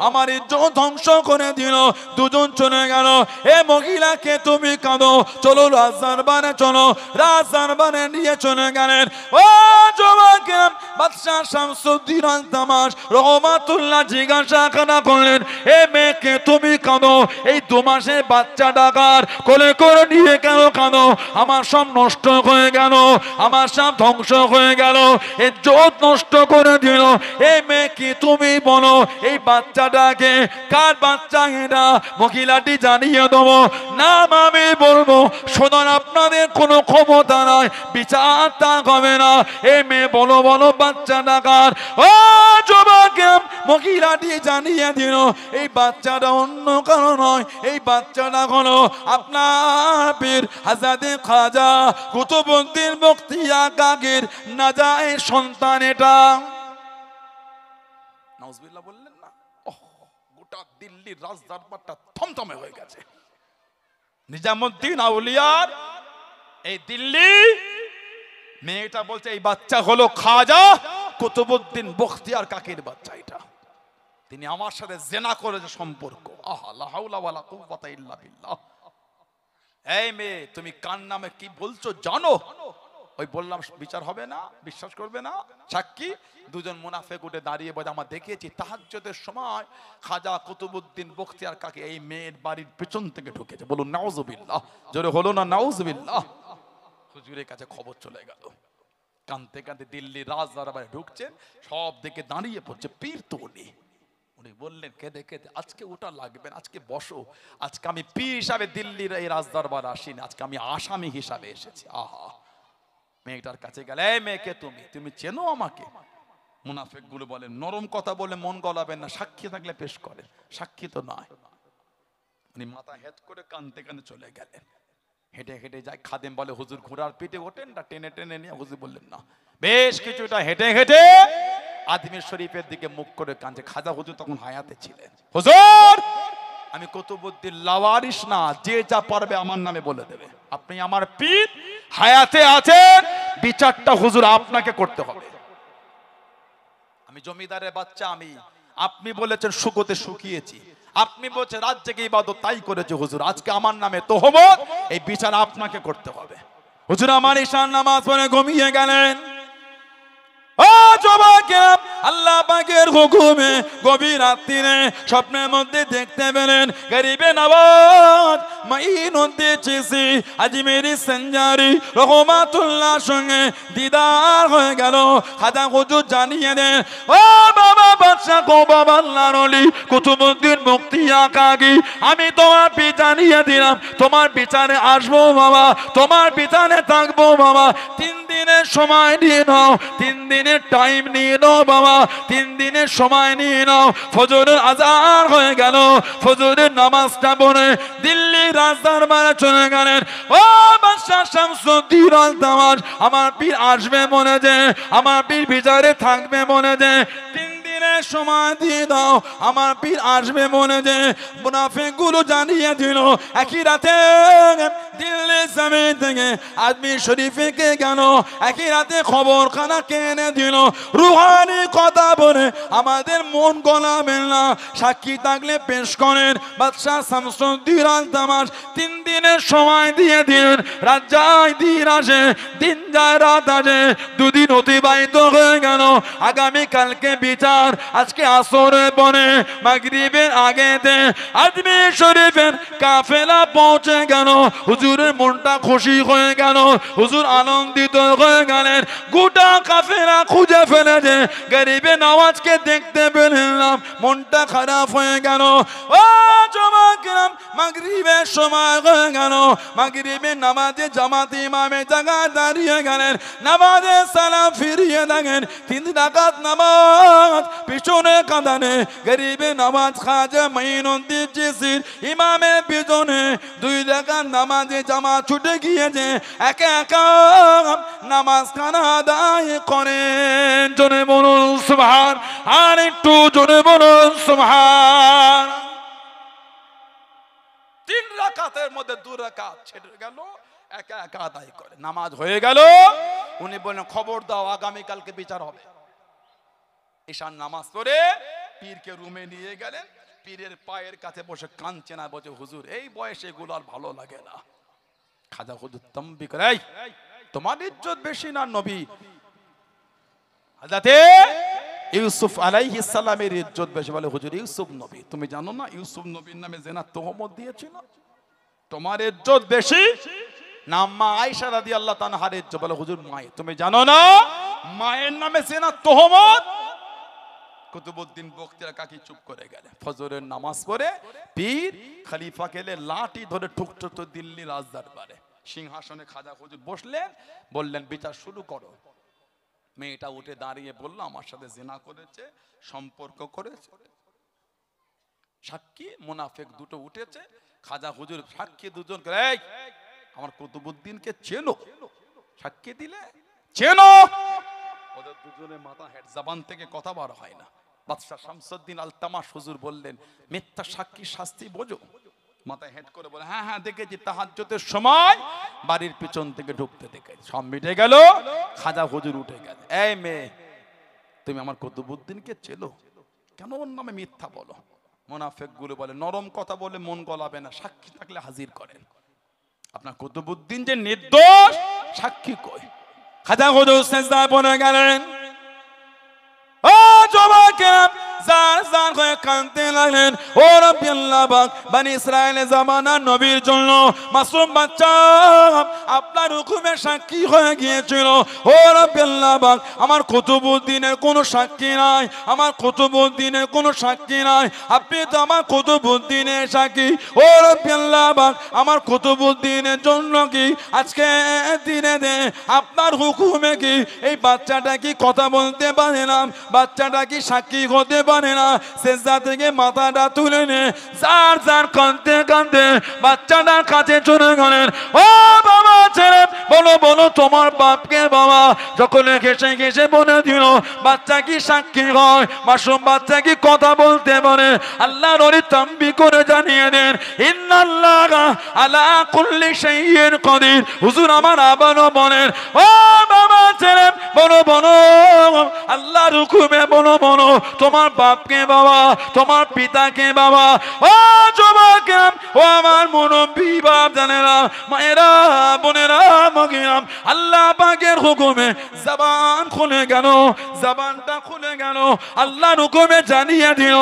আমার ইজ্জত ধ্বংস করে দিল, দুজন চলে গেল, এ মহিলাকে তুমি কাঁদো, চলো রাজদরবারে চলো। রাজদরবারে নিয়ে চলে গেলেন। ও যুবকেরা, বাদশাহ শামসুদ্দিন আল-তামাশ রহমাতুল্লাহ জিজ্ঞাসা করলেন, এ মেয়েকে তুমি কাঁদো, এই 2 মাসের বাচ্চা ডাকার কোলে করে নিয়ে কেন কাঁদো? আমার সব নষ্ট হয়ে গেল, আমার সব ধ্বংস হয়ে গেল, ইজ্জত নষ্ট করে দিল। এই মেয়েকে তুমি বলো, এই বাচ্চাটাকে কার বাচ্চা এটা? মহিলাটি জানিয়ে দেবো, নাম আমি বলবো, শোনার আপনাদের কোনো ক্ষমতা নাই, বিচারটা হবে না। এই মেয়ে বলো বলো বাচ্চাটা কার? ও যুবক, মহিলাটি জানিয়ে দিল, এই বাচ্চাটা অন্য কারো নয়, এই বাচ্চাটা হলো আপনার পীর হযরত খাজা কুতুবউদ্দিন বখতিয়ার কাকির নাজায়ের সন্তান। এটা নাউজুবিল্লাহ বললেন না? গোটা দিল্লির রাজদরবারটা থমথমে হয়ে গেছে। নিজামুদ্দিন আউলিয়ার এই দিল্লি মেয়েটা বলছে এই বাচ্চা হলো খাজা কুতুবউদ্দিন বখতিয়ার কাকির বাচ্চা। এটা তিনি আমার সাথে জেনা করেছে সম্পর্ক। আহা লা হাওলা ওয়ালা কুওয়াতা ইল্লা বিল্লাহ। এই মেয়ে তুমি কার নামে কি বলছো জানো? ওই বললাম বিচার হবে না, বিশ্বাস করবে না। সাক্ষী দুজন মুনাফিক উঠে দাঁড়িয়ে বলে আমরা দেখেছি তাহাজ্জুদের সময় খাজা কুতুবউদ্দিন বখতিয়ার কাকি এই মেয়ের বাড়ির পেছন থেকে ঢুকেছে। বলুন নাউজুবিল্লাহ। জোরে হলো না নাউজুবিল্লাহ। হুজুরের কাছে খবর চলে গেল। কাঁদতে কাঁদতে দিল্লি রাজদরবারে ঢুকছেন, সব দিকে দাঁড়িয়ে পড়ছে পীর তো উনি বললেন কেঁদে কেঁদে আজকে ওটা লাগবে না, আজকে বসো, আজকে আমি পীর হিসাবে দিল্লির এই রাজদরবার আসিনি, আজকে আমি আসামি হিসাবে এসেছি। আহা, মেয়েটার কাছে গেলে এই মেয়েকে তুমি চেনো আমাকে? মুনাফিক গুলো বলেন নরম কথা বলে মন গলাবেন না, সাক্ষী থাকলে পেশ করেন। সাক্ষী তো নয়। উনি মাথা হেট করে কাঁদতে কাঁদতে চলে গেলেন। হেঁটে হেঁটে যায়, খাদেম বলে হুজুর ঘোড়ার পিঠে ওঠেন না, টেনে টেনে নিয়ে। হুজুর বললেন না। বেশ কিছুটা হেঁটে হেঁটে আজমির শরীফের দিকে মুখ করে কাঁদছে। খাজা হুজুর তখন হায়াতে ছিলেন। হুজুর আমি কুতুবউদ্দিন লাওয়ারিস না, যে যা পারবে আমার নামে বলে দেবে। আপনি আমার পীর, হায়াতে আছেন, বিচারটা হুজুর আপনাকে করতে হবে। আমি জমিদারের বাচ্চা, আপনি বলেছেন শুকোতে শুকিয়েছি, আপনি বলছেন রাত জেগে ইবাদত তাই করেছে হুজুর, আজকে আমার নামে তোহমত, এই বিচার আপনাকে করতে হবে। হুজুর আমার ঈশার নামাজ পড়ে ঘুমিয়ে গেলেন। ও যুবকেরা, আল্লাহ পাকের হুকুমে গভীর রাত্রিরে স্বপ্নের মধ্যে দেখতে পেলেন গরিবে নওয়াজ মাইনুদ্দিন চিশতি আজমেরি সঞ্জারি রহমাতুল্লাহ সঙ্গে দিদার হয়ে গেল। খাজা হুজুর জানিয়ে দেন, ও বাবা বাদশাহ গো বাবা আল্লাহর ওলি কুতুবউদ্দিন বখতিয়ার কাকি, আমি তোমার বিচার নিয়ে দিলাম, তোমার বিচারে আসবো বাবা, তোমার বিচারে থাকবো বাবা। 3 দিনের সময় নিয়ে নাও, 3 দিনের টাইম নিয়ে নাও বাবা, 3 দিনের সময় নিয়ে নাও। ফজরের আজান হয়ে গেল, ফজরের নামাজটা পড়ে দিল্লি রাজদরবারে চলে গেলেন। ও বাদশাহ শামসুদ্দিন আল-তাওয়াজ, আমার পীর আসবে মনে যে, আমার পীর বিচারে থাকবে মনে যে, 3 দিনের সময় দিয়ে দাও, আমার পীর আসবে মনে যে। মুনাফিক গুলো জানিয়ে দিল। একই রাতে দিল্লি জমিন থেকে আজমির শরীফে কে গেল, একই রাতে খবর খানা কেনে দিল। রুহানি কথা বলে আমাদের মন গলাবেন না, সাক্ষী থাকলে পেশ করেন। বাদশাহ শামসুদ্দিন আল-তাওয়াজ 3 দিনের সময় দিয়ে দিন। রাত যায় দিন আসে, দিন যায় রাত আসে, 2 দিন অতিবাহিত হয়ে গেল। আগামী কালকে বিচার, আজকে আসরে পরে মাগরিবের আগেতে আজমির শরীফের কাফেলা পৌঁছে গেল। হুজুরের মনটা খুশি হয়ে গেল, হুজুর আনন্দিত হয়ে গেলেন। গোটা কাফেলা খুঁজে ফেলেছে, গরিবে নওয়াজকে দেখতে পেলাম, মনটা খারাপ হয়ে গেল। ও যুবকেরা, মাগরিবের সময় হয়ে গেল, মাগরিবের নামাজে জামাত ইমামে জায়গায় দাঁড়িয়ে গেলেন। নামাজে সালাম ফিরিয়ে দেখেন 3 রাকাত নামাজ পিছনে কাঁদানে গরিবে নামাজ খাজা মাইনুদ্দিন চিশতি ইমামের পিছনে 2 রাকাত নামাজে জামাত ছুটে গিয়েছে, একা একা নামাজ খানা আদায় করেন। জোরে বলুন সুবহান, আর একটু জোরে বলুন সুবহান। 3 রাকাতের মধ্যে 2 রাকাত ছেড়ে গেল, একা একা আদায় করে। নামাজ হয়ে গেল, উনি বললেন খবর দাও আগামী কালকে বিচার হবে। ঈশার নামাজ পড়ে পীরকে রুমে নিয়ে গেলেন। পীরের পায়ের কাছে বসে কাঁদছে না, বলছে হুজুর এই বয়সে এগুলো আর ভালো লাগে না। খাজা হুজুর তম্বি করে, এই তোমার ইজ্জত বেশি না নবী হযরতে ইউসুফ আলাইহিস সালামের ইজ্জত বেশি? বলে হুজুর ইউসুফ নবী, তুমি জানো না ইউসুফ নবীর নামে জিনার তোহমত দিয়েছিল? তোমার ইজ্জত বেশি না মা আয়েশা রাদিয়াল্লাহু তাআলা হার ইজ্জত? বলে হুজুর মায়ের, তুমি জানো না মায়ের নামে জিনার তোহমত? কুতুবউদ্দিন বখতিয়ার কাকি চুপ করে গেলেন। ফজরের নামাজ পড়ে পীর খলিফা গেলে লাঠি ধরে ঠুকঠুক দিল্লি রাজদরবারে সিংহাসনে খাজা হুজুর বসলেন, বললেন বিচার শুরু করো। মেয়েটা উঠে দাঁড়িয়ে বলল আমার সাথে জিনা করেছে, সম্পর্ক করেছে। সাক্ষী মুনাফিক দুটো উঠেছে, খাজা হুজুর সাক্ষী দুজন, এই আমার কুতুবউদ্দিনকে চেনো? সাক্ষী দিলে চেনো? ওদের দুজনের মাথা হেড, জবান থেকে কথা বার হয় না। বাদশাহ শামসুদ্দিন আল-তাওয়াজ হুজুর বললেন মিথ্যা সাক্ষী শাস্তি বোঝো, মাথায় হেড করে বলে হ্যাঁ হ্যাঁ দেখেছি, তাহাজ্জুদের সময় বাড়ির পিছন থেকে ঢুকতে দেখেছি। সব মিটে গেল, খাজা হুজুর উঠে গেল। এই মেয়ে, তুমি আমার কুতুবউদ্দিনকে চেনো, কেন ওর নামে মিথ্যা বলো? মুনাফিক গুলো বলে নরম কথা বলে মন গলাবে না, সাক্ষী থাকলে হাজির করেন। আপনার কুতুবউদ্দিন যে নির্দোষ, সাক্ষী কই? খাজা হুজুর সিজদায় পড়ে গেলেন। ও যুবকেরা, জার জার হয়ে কাঁদতে লাগলেন। ও রব্বি আল্লাহ পাক, বনি ইসরাইলের জামানার নবীর জন্য মাসুম বাচ্চা আপনার হুকুমে সাক্ষী হয়ে গিয়েছিল। ও রব্বি আল্লাহ পাক, আমার কুতুবউদ্দিনের কোনো সাক্ষী নাই, আমার কুতুবউদ্দিনের কোনো সাক্ষী নাই, আপনি তো আমার কুতুবউদ্দিনের সাক্ষী। ও রব্বি আল্লাহ পাক, আমার কুতুবউদ্দিনের জন্য কি আজকে দিনে দে আপনার হুকুমে কি এই বাচ্চাটা কি কথা বলতে পারে না, বাচ্চাটা কি সাক্ষী হতে পারে না? সেজদা থেকে মাথাটা তুলে নে, জার জার কাঁদতে কাঁদতে বাচ্চাটার কাছে চলে গেলেন। ও বাবা ছেলে, বলো বলো তোমার বাপকে। বাবা যখন ঘেসে ঘেসে বলে দিল বাচ্চা কি সাক্ষী হয়, মাসুম বাচ্চা কি কথা বলতে পারে? আল্লাহ নবী তাম্বি করে জানিয়ে দেন, ইন্নাল্লাহা আলা কুল্লি শাইইন কাদির। হুজুর আমার আবারও বলেন, ও বাবা ছেলে, বলো বলো আল্লাহর হুকুমে বলো বলো তোমার বাপকে বাবা, তোমার পিতাকে বাবা। ও যুবকেরা, ও আমার মুরব্বি বাপ জানেরা, মায়েরা, বোনেরা, মগিরাম, আল্লাহ পাকের হুকুমে জবান খুলে গেল, জবানটা খুলে গেল, আল্লাহর হুকুমে জানিয়ে দিল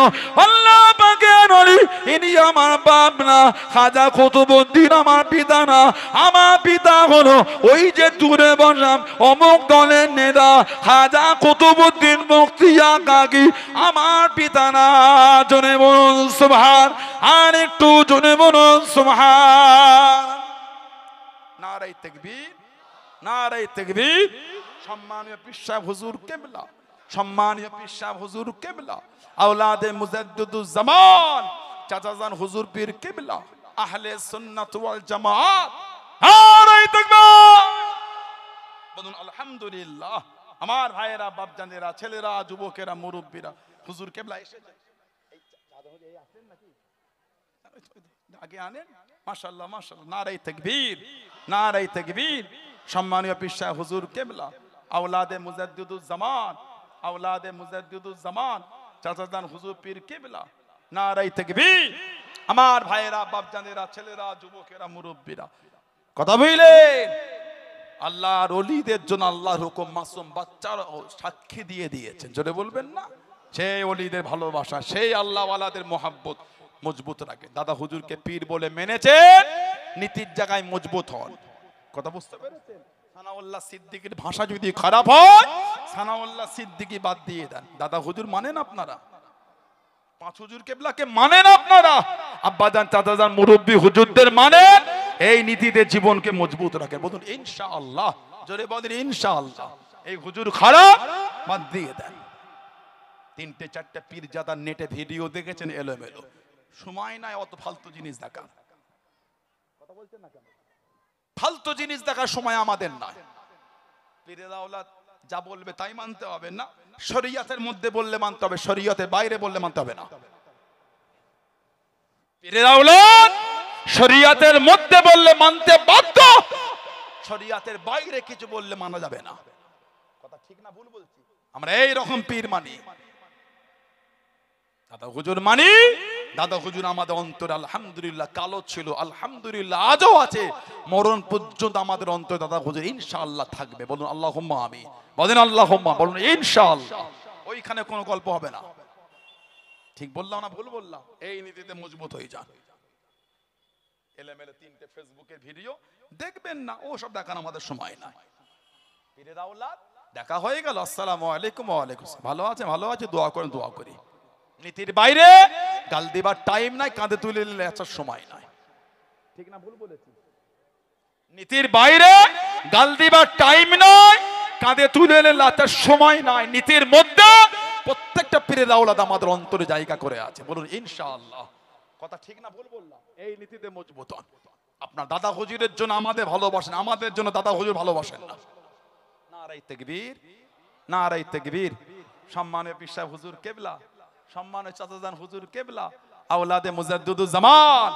আল্লাহ পাকের নবী ইনি আমার বাপ না, খাজা কুতুবউদ্দিন আমার পিতা না, আমার পিতা হলো ওই যে দূরে বসলাম অমুক দলের নেতা খাজা কুতুবউদ্দিন মুফতিয়া কাকি, আমার পিতা না। জোরে বলুন সুবহান, আর একটু জোরে বলুন সুবহান। নারায়ে তাকবীর, নারায়ে তাকবীর। সম্মানীয় পীর সাহেব হুজুর কিবলা, সম্মানীয় পীর সাহেব হুজুর কিবলা, আওলাদে মুজাদ্দিদুজ জামান চাচাজান হুজুর পীর কিবলা, আহলে সুন্নাত ওয়াল জামাত। নারায়ে তাকবীর, বলুন আলহামদুলিল্লাহ। আমার ভাইয়েরা, বাপজানেরা, ছেলেরা, যুবকেরা, মুরব্বীরা, হুজুর কিবলা এসেছে। এই দাদা হুজুর এই আছেন নাকি? আগে আনেন। মাশাআল্লাহ মাশাআল্লাহ, নারায়ে তাকবীর, নারায়ে তাকবীর। সম্মানীয় পীর সাহেব হুজুর কিবলা, আওলাদে মুজাদ্দিদুজ জামান, আওলাদে মুজাদ্দিদুজ জামান চাচাজান হুজুর পীর কিবলা, নারায়ে তাকবীর। আমার ভাইয়েরা, বাপজানেরা, ছেলেরা, যুবকেরা, মুরব্বীরা, কথা বুঝলেন? আল্লাহর ওলিদের জন্য আল্লাহর হুকুম মাসুম বাচ্চার সাক্ষী দিয়ে দিয়েছেন। জোরে বলবেন না? সেই ওলিদের ভালোবাসা, সেই আল্লাহওয়ালাদের মোহাব্বত মজবুত রাখে। দাদা হুজুরকে পীর বলে মেনেছেন, নীতির জায়গায় মজবুত হন। কথা বুঝতে পেরেছেন? সানাউল্লাহ সিদ্দিকীর ভাষা যদি খারাপ হয়, সানাউল্লাহ সিদ্দিকী বাদ দিয়ে দেন। দাদা হুজুর মানেন আপনারা? পাঁচ হুজুর কিবলাকে মানেন আপনারা? আব্বাজান, চাচাজান, মুরব্বি হুজুরদের মানেন? এই নীতিতে জীবনকে মজবুত রাখে। বলুন ইনশাআল্লাহ, জোরে বলেন ইনশাআল্লাহ। এই হুজুর খারাপ, বাদ দিয়ে দেন। তিনটে চারটে পীরজাদা নেটে ভিডিও দেখেছেন এলোমেলো, সময় নাই অত ফালতু জিনিস দেখা। কথা বলছেন না কেন? ফালতু জিনিস দেখার সময় আমাদের নাই। পীরের আওলাদ যা বলবে তাই মানতে হবে না, শরীয়তের মধ্যে বললে মানতে হবে, শরীয়তের বাইরে বললে মানতে হবে না। পীরের আওলাদ শরীয়তের মধ্যে বললে মানতে বাধ্য, শরীয়তের বাইরে কিছু বললে মানা যাবে না। কথা ঠিক না ভুল বলছি? আমরা এই রকম পীর মানি, দাদা হুজুর মানি। দাদা হুজুর আমাদের অন্তরে আলহামদুলিল্লাহ কালো ছিল, আলহামদুলিল্লাহ আজও আছে, মরণ পর্যন্ত আমাদের অন্তরে দাদা হুজুর ইনশাআল্লাহ থাকবে। বলুন আল্লাহুম্মা আমিন, বলেন আল্লাহুম্মা, বলুন ইনশাআল্লাহ। ওইখানে কোনো গল্প হবে না। ঠিক বললাম না ভুল বললাম? এই নীতিতে মজবুত হয়ে যান। এলেমেলে তিনটে ফেসবুকের ভিডিও দেখবেন না, ও সব দেখার আমাদের সময় নাই। পীরের আওলাদ দেখা হয়ে গেল, আসসালামু আলাইকুম, ওয়া আলাইকুম আসসালাম, ভালো আছে, ভালো আছে, দোয়া করেন, দোয়া করি। নীতির বাইরে গাল দিবার টাইম নাই, কাঁধে তুলে নিলে আসার সময় নাই। ঠিক না ভুল বলেছি? নীতির বাইরে গাল দিবার টাইম নাই, কাঁধে তুলে নিলে আসার সময় নাই। নীতির মধ্যে প্রত্যেকটা পীরের আওলাদ আমাদের অন্তরে জায়গা করে আছে। বলুন ইনশাআল্লাহ। কথা ঠিক না ভুল বললাম? এই নীতিতে মজবুত হন। আপনার দাদা হুজুরের জন্য আমাদের ভালোবাসেন, আমাদের জন্য দাদা হুজুর ভালোবাসেন না। নারায়ে তাকবীর, নারায়ে তাকবীর। সম্মানীয় পীর সাহেব হুজুর কিবলা, সম্মানীয় চাচাজান হুজুর কিবলা, আওলাদে মুজাদ্দিদুজ জামান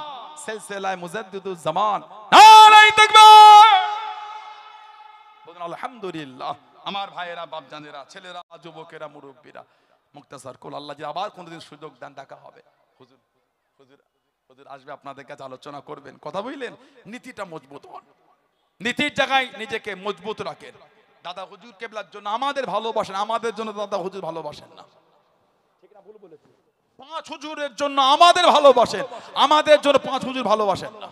সিলসিলায়ে মুজাদ্দিদুজ জামান, নারে তাকবীর। বলুন আলহামদুলিল্লাহ। আমার ভাইয়েরা, বাপজানেরা, ছেলেরা, যুবকেরা, মুরব্বীরা, মুক্তাসার কুল আল্লাহ যে আবার কোনদিন সুযোগ দেন দেখা হবে, হুজুর হুজুর হুজুর আসবে আপনাদের কাছে, আলোচনা করবেন, কথা বললেন, নীতিটা মজবুত হন, নীতির জায়গায় নিজেকে মজবুত রাখেন। দাদা হুজুর কেবলার জন্য আমাদের ভালোবাসেন, আমাদের জন্য দাদা হুজুর ভালোবাসেন না, ঠিক না ভুল বলেছি? পাঁচ হুজুরের জন্য আমাদের ভালোবাসেন, আমাদের জন্য পাঁচ হুজুর ভালোবাসেন না।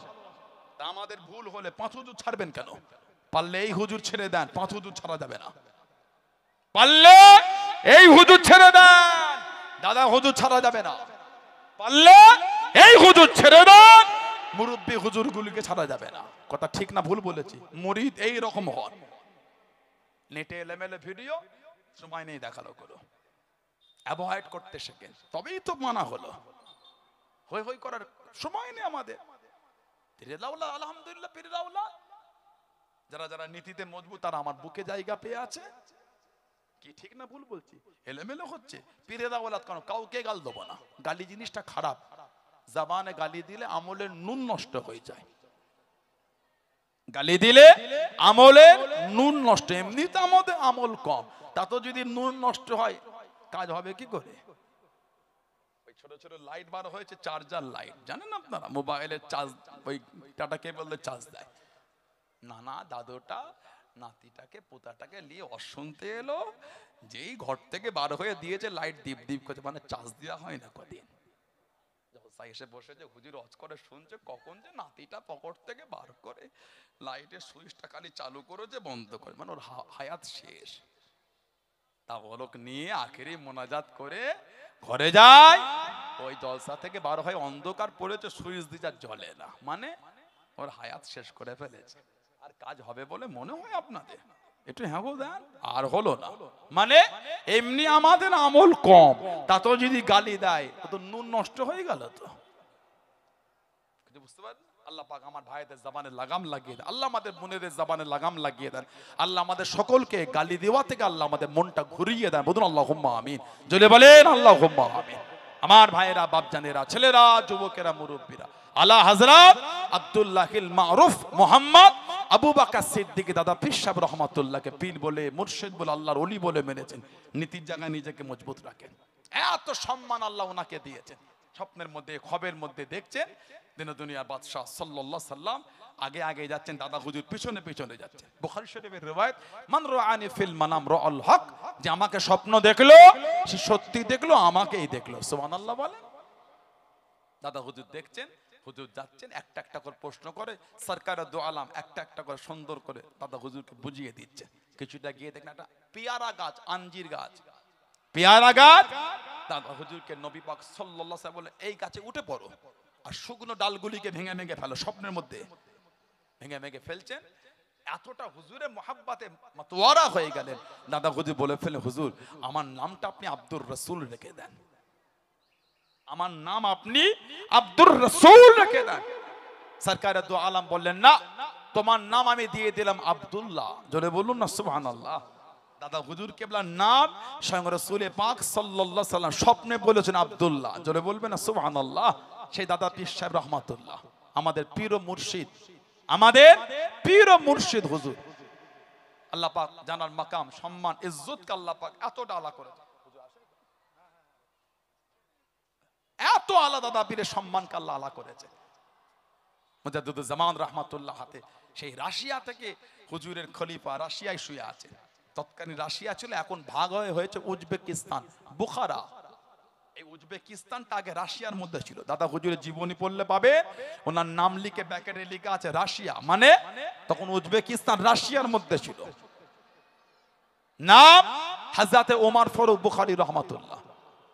তা আমাদের ভুল হলে পাঁচ হুজুর ছাড়বেন কেন? পারলে এই হুজুর ছেড়ে দেন, পাঁচ হুজুর ছাড়া যাবে না। পারলে এই হুজুর ছেড়ে দেন, দাদা হুজুর ছাড়া যাবে না। পারলে এই হুজুর ছেড়ে দেন, মুরব্বী হুজুরগুলিকে ছাড়া যাবে না। কথা ঠিক না ভুল বলেছি? মুরিদ এই রকম হন। নেটে এলেমেলে ভিডিও সময় নেই দেখালো করো, অ্যাভয়েড করতে শেখেন, তবেই তো মানা হলো। হই হই করার সময় নেই আমাদের। পীরেলাউলা আলহামদুলিল্লাহ, পীরেলাউলা যারা যারা নীতিতে মজবুত তারা আমার বুকে জায়গা পেয়ে আছে। কি ঠিক না ভুল বলছি? এলেমেলে হচ্ছে। পীরেলাউলা কেন? কাউকে গাল দেবো না, গালি জিনিসটা খারাপ। জবানে গালি দিলে আমলের নুন নষ্ট হয়ে যায়, গালি দিলে আমলের নুন নষ্ট। এমনিতে আমাদের আমল কম, তা তো যদি নুন নষ্ট হয় কাজ হবে কি করে? ওই ছোট ছোট লাইট বার হয়েছে, চার্জার লাইট, জানেন আপনারা? মোবাইলের চার্জ, ওই টাটা কেবলের চার্জ দেয়। নানা দাদুটা নাতিটাকে পোতাটাকে নিয়ে অশুনতে এলো, যেই ঘর থেকে বার হয়ে দিয়েছে লাইট দীপ দীপ করছে, মানে চার্জ দেওয়া হয় না কদিন। এসে বসেছে, হুজুর অজ করে শুনছে, কখন যে নাতিটা পকেট থেকে বার করে লাইটের সুইচটা খালি চালু করেছে, বন্ধ করে, মানে ওর হায়াত শেষ। তা বলক নিয়ে আখেরি মোনাজাত করে ঘরে যায়, ওই জলসা থেকে বার হয় অন্ধকার পড়েছে, সুইচ দিতে জ্বলে না, মানে ওর হায়াত শেষ করে ফেলেছে। আর কাজ হবে বলে মনে হয় আপনাদের? একটু হ্যাঁ গো দেন, আর হলো না। মানে এমনি আমাদের আমল কম, তা তো যদি গালি দেয় তো নুন নষ্ট হয়ে গেল। তো বুঝতে পারেন? আল্লাহ পাক আমার ভাইদের জবানে লাগাম লাগিয়ে দেন, আল্লাহ আমাদের বোনেদের জবানে লাগাম লাগিয়ে দেন, আল্লাহ আমাদের সকলকে গালি দেওয়া থেকে আল্লাহ আমাদের মনটা ঘুরিয়ে দেন। বলুন আল্লাহুম্মা আমিন, জোরে বলেন আল্লাহুম্মা আমিন। আমার ভাইয়েরা, বাপজানেরা, ছেলেরা, যুবকেরা, মুরব্বীরা, আলা হযরত আব্দুল্লাহিল মারুফ মুহাম্মদ আবু বকর সিদ্দিক দাদা পীর সাহেব রহমাতুল্লাহকে পীর বলে, মুর্শিদ বলে, আল্লাহর ওলি বলে মেনেছেন। নীতির জায়গায় নিজেকে মজবুত রাখেন। এত সম্মান আল্লাহ ওনাকে দিয়েছেন। স্বপ্নের মধ্যে, খবের মধ্যে দেখছেন দিনে দুনিয়ার বাদশাহ সাল্লাল্লাহু সাল্লাম আগে আগে যাচ্ছেন, দাদা হুজুর পিছনে পিছনে যাচ্ছেন। বুখারী শরীফের riwayat, মান রাআনি ফিল মানাম রাআল হক, যে আমাকে স্বপ্ন দেখলো সে সত্যি দেখলো, আমাকেই দেখলো। সুবহানাল্লাহ বলেন। দাদা হুজুর দেখছেন, হুজুর যাচ্ছেন, একটা একটা করে প্রশ্ন করে সরকারের দু আলাম একটা একটা করে সুন্দর করে দাদা হুজুরকে বুঝিয়ে দিচ্ছে। কিছুটা গিয়ে দেখেন একটা পেয়ারা গাছ, আঞ্জির গাছ, পেয়ারা গাছ। দাদা হুজুরকে নবী পাক সাল্লাল্লাহু আলাইহি ওয়াসাল্লাম বলে, এই গাছে উঠে পড়ো আর শুকনো ডালগুলিকে ভেঙে ভেঙে ফেলো। স্বপ্নের মধ্যে ভেঙে ভেঙে ফেলছেন। এতটা হুজুরের মহাব্বতে মাতওয়ারা হয়ে গেলেন। দাদা হুজুর বলে ফেলে, হুজুর আমার নামটা আপনি আব্দুর রাসূল রেখে দেন, আমার নাম আপনি আব্দুর রাসূল রেখে দেন। সরকারে দু আলম বললেন, না, তোমার নাম আমি দিয়ে দিলাম আব্দুল্লাহ। জোরে বলুন না সুবহানাল্লাহ। দাদা হুজুর কেবলার নাম স্বয়ং রাসূল পাক সাল্লাল্লাহু আলাইহি সাল্লাম স্বপ্নে বলেছেন আব্দুল্লাহ। জোরে বলবেন না সুবহানাল্লাহ। সেই দাদা পীর সাহেব রহমাতুল্লাহ, আমাদের পীর ও মুর্শিদ, আমাদের পীর ও মুর্শিদ হুজুর। আল্লাহ পাক জানার মাকাম, সম্মান, ইজ্জতকে আল্লাহ পাক এতটা আলা করেছে, এত আলাদা দাদা পীরের সম্মানকে আল্লাহ আলা করেছে। মুজাদ্দিদুজ জামান রাহমাতুল্লাহ হাতে সেই রাশিয়া থেকে হুজুরের খলিফা রাশিয়ায় শুয়ে আছে। তৎকালীন রাশিয়া ছিল, এখন ভাগ হয়েছে উজবেকিস্তান, বুখারা। এই উজবেকিস্তানটা আগে রাশিয়ার মধ্যে ছিল। দাদা হুজুরের জীবনী পড়লে পাবে, ওনার নাম লিখে ব্যাকেটে লেখা আছে রাশিয়া, মানে তখন উজবেকিস্তান রাশিয়ার মধ্যে ছিল। নাম হযরতে ওমর ফারুক বুখারী রহমাতুল্লাহ।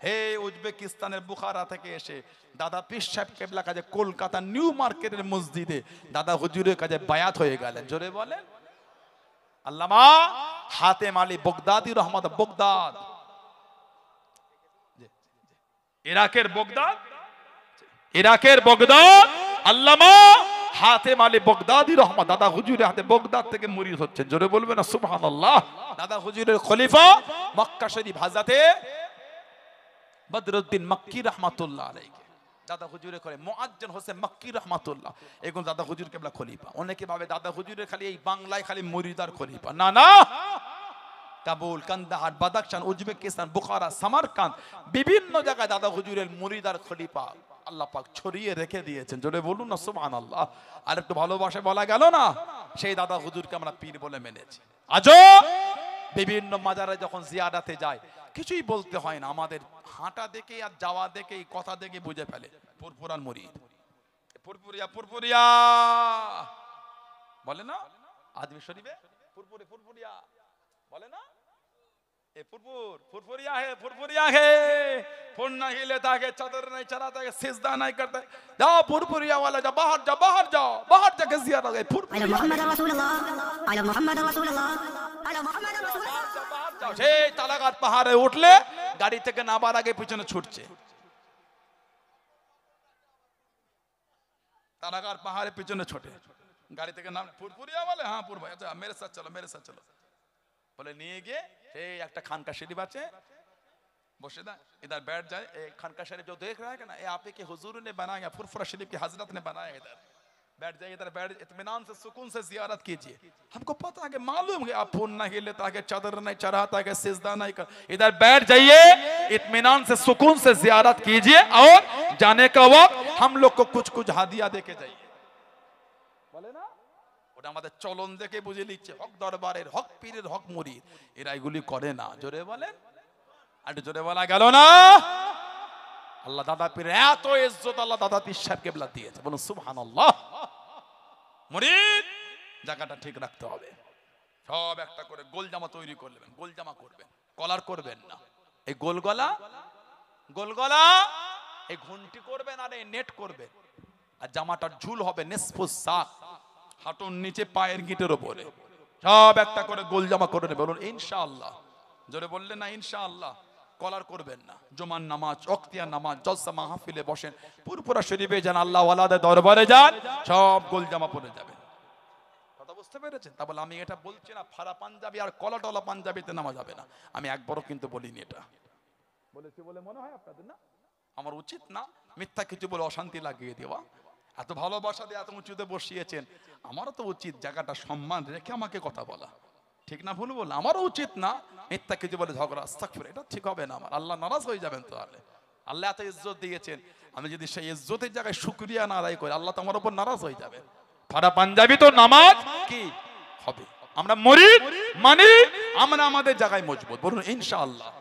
হে উজবেকিস্তানের বুখারা থেকে এসে দাদা পীর সাহেব কেবলা কাজে কলকাতা নিউ মার্কেটের মসজিদে দাদা হুজুরের কাজে বায়াত হয়ে গেলেন। জোরে বলেন। আল্লামা হাতেম আলী বগদাদি রহমত, বগদাদ, ইরাকের বগদাদ, ইরাকের বগদাদ, আল্লামা হাতেম আলী বগদাদি রহমত দাদা হুজুরের হাতে বগদাদ থেকে মুরিদ হচ্ছেন। জোরে বলবেন না সুবহানাল্লাহ। দাদা হুজুরের খলিফা মক্কা শরীফ হযরতে বদরুদ্দিন মক্কি রহমাতুল্লাহ আলাইহি। দাদা হুজুরের খলিফা মুআজ্জিন হোসেন মক্কি রহমাতুল্লাহ, এগুলো দাদা হুজুর কেবলা খলিফা। অনেকে ভাবে দাদা হুজুরের খালি এই বাংলায় খালি মুরিদার খলিফা, না না, Kabul, Kandahar, Badakhshan, Uzbekistan, Bukhara, Samarkand বিভিন্ন জায়গায় দাদা হুজুরের মুরিদার খলিফা আল্লাহ পাক ছড়িয়ে রেখে দিয়েছেন। জোরে বলুন না সুবহানাল্লাহ। আর একটু ভালোবাসা বলা গেল না, সেই দাদা হুজুরকে আমরা পীর বলে মেনেছি। আজও বিভিন্ন মাজারে যখন জিয়ারাতে যায় কিছুই বলতে হয় না, আমাদের হাঁটা দেখে আর যাওয়া দেখে কথা দেখে বুঝে ফেলে ফুরফুরার মুরিদ। ফুরফুরিয়া ফুরফুরিয়া বলে না আদমি শরীফে, ফুরফুরি ফুরফুরিয়া বলে না, ए फुरफुर फुरफुरिया है, फुर नहीं लेता है, चादर नहीं चढ़ाता है, सिजदा नहीं करता है। जाओ फुरफुरिया वाला जाओ, बाहर जाओ, बाहर जाओ, बाहर जाके जियारत करो। फुरफुरिया मोहम्मद रसूलुल्लाह, आला मोहम्मद रसूलुल्लाह, आला मोहम्मद रसूलुल्लाह। बाहर जाओ, সেই তালাঘাট পাহাড়ে উঠলে গাড়ি থেকে নামার আগে পিছনে ছুটছে। তালাঘাট পাহাড়ে পিছনে ছোটে, গাড়ি থেকে নাম फुरफुरिया वाले, हाँ फुर भाई, अच्छा मेरे साथ चलो, मेरे साथ चलो बोले নিয়ে গিয়ে সেই একটা খানকা শরীফ আছে, বসে না इधर बैठ जाए। खानका शरीफ जो देख रहा है ना, ये आप के हुजूर ने बनाया, फुरफुरा शरीफ की हजरत ने बनाया। इधर बैठ जाइए, इधर बैठ, इत्मीनान से सुकून से जियारत कीजिए। हमको पता है कि मालूम है आप फोन नहीं लेता है, चादर नहीं चढ़ाता है, सिजदा नहीं कर, इधर बैठ जाइए, इत्मीनान से सुकून से जियारत कीजिए और जाने का वक्त हम लोग को कुछ कुछ हादिया देके जाइए। बोले ना ওটা আমাদের চলন দেখে বুঝে নিচ্ছে হক দরবারের, হক পীরের, হক মুরিদ এরা এগুলি করে না। জোরে বলেন, আর জোরে বলা গেল না। আল্লাহ দাদা পীরের এত ইজ্জত আল্লাহ দাদা পীর সাহেব কেবলা দিয়েছে, বলুন সুবহানাল্লাহ। মুরিদ জায়গাটা ঠিক রাখতে হবে। সব একটা করে গোল জামা তৈরি করবেন, গোল জামা করবেন, কলার করবেন না। এই গোলগলা গোলগলা এই ঘন্টি করবেন আর এই নেট করবেন, আর জামাটার ঝুল হবে নিসফুস সাক, হাঁটুর নিচে পায়ের গিটের উপরে, সব একটা করে গোল জামা করে নেবেন। বলুন ইনশাআল্লাহ। জোরে বললেন না ইনশাআল্লাহ। কলার করবেন না। জুমার নামাজ, ওয়াক্তিয়া নামাজ, জলসা মাহফিলে বসেন, ফুরফুরা শরীফে যান, আল্লাহ ওয়ালাদের দরবারে যান, সব গোল জামা পরে যাবেন। কথা বুঝতে পেরেছেন? তা বলে আমি এটা বলছি না ফারা পাঞ্জাবি আর কলা টলা পাঞ্জাবিতে নামা যাবে না, আমি একবারও কিন্তু বলিনি। এটা বলেছি বলে মনে হয় আপনাদের না? আমার উচিত না মিথ্যা কিছু বলে অশান্তি লাগিয়ে দেওয়া। এত ভালোবাসা দিয়ে এত উঁচুতে বসিয়েছেন, আমারও তো উচিত জায়গাটা সম্মান রেখে আমাকে কথা বলা, ঠিক না ভুল বললাম? আমারও উচিত না মিথ্যা কিছু বলে ঝগড়া, আস্তাগফিরুল্লাহ, এটা ঠিক হবে না। আমার আল্লাহ নারাজ হয়ে যাবেন। তাহলে আল্লাহ এত ইজ্জত দিয়েছেন, আমি যদি সেই ইজ্জতের জায়গায় শুকরিয়া না আদায় করি, আল্লাহ তো আমার উপর নারাজ হয়ে যাবে। ফারা পাঞ্জাবি তো নামাজ কি হবে? আমরা মুরিদ মানি, আমরা আমাদের জায়গায় মজবুত। বলুন ইনশাআল্লাহ।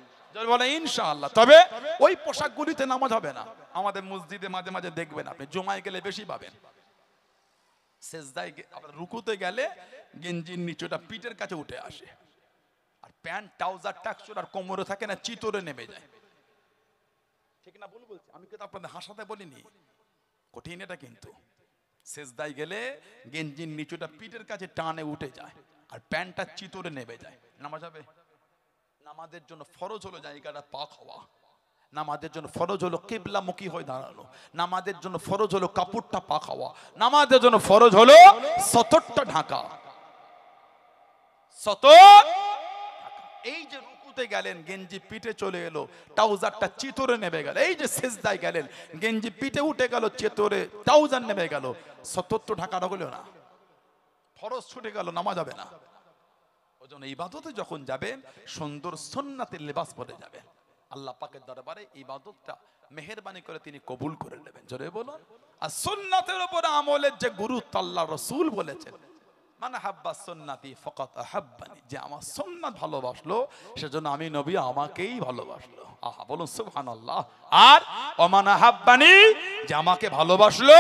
বলে ইনশাআল্লাহ। তবে ওই পোশাকগুলিতে নামাজ হবে না। আমাদের মসজিদে মাঝে মাঝে দেখবেন, আপনি জুমায় গেলে বেশি পাবেন, সেজদায় রুকুতে গেলে গেঞ্জির নিচেটা পিঠের কাছে উঠে আসে, আর প্যান্ট ট্রাউজার টাকসুর আর কোমরে থাকে না, চিতরে নেমে যায়। ঠিক না ভুল বলছি? আমি কিন্তু আপনাদের হাসাতে বলিনি, কঠিন এটা কিন্তু। সেজদায় গেলে গেঞ্জির নিচেটা পিঠের কাছে টানে উঠে যায়, আর প্যান্টটা চিতরে নেমে যায়। নামাজ হবে? নামাজের জন্য ফরজ হলো জায়গাটা পাক হওয়া, নামাজের জন্য ফরজ হলো কিবলামুখী হয়ে দাঁড়ানো, নামাজের জন্য ফরজ হলো কাপড়টা পাক হওয়া, নামাজের জন্য ফরজ হলো সতরটা ঢাকা। সতর এই যে রুকুতে গেলেন গেঞ্জি পিঠে চলে এলো, ট্রাউজারটা চিতরে নেমে গেল। এই যে সিজদায় গেলেন গেঞ্জি পিঠে উঠে গেল, চিতরে ট্রাউজার নেমে গেল, সতরটা ঢাকা হলো না, ফরজ ছুটে গেল, নামাজ হবে না। ওই জন্য ইবাদতে যখন যাবেন সুন্দর সুন্নাতের লিবাস পরে যাবেন। আল্লাহ পাকের দরবারে ইবাদতটা মেহেরবানি করে তিনি কবুল করে নেবেন। জোরে বলুন। আর সুন্নাতের উপর আমলের যে গুরুত্ব আল্লাহ রাসূল বলেছেন, মান হাব্বা সুন্নতি ফাকাত আহাব্বানি, যে আমার সুন্নাত ভালোবাসলো সেজন্য আমি নবী আমাকেই ভালোবাসলো। আহা বলুন সুবহানাল্লাহ। আর ওমান আহাব্বানি, যে আমাকে ভালোবাসলো,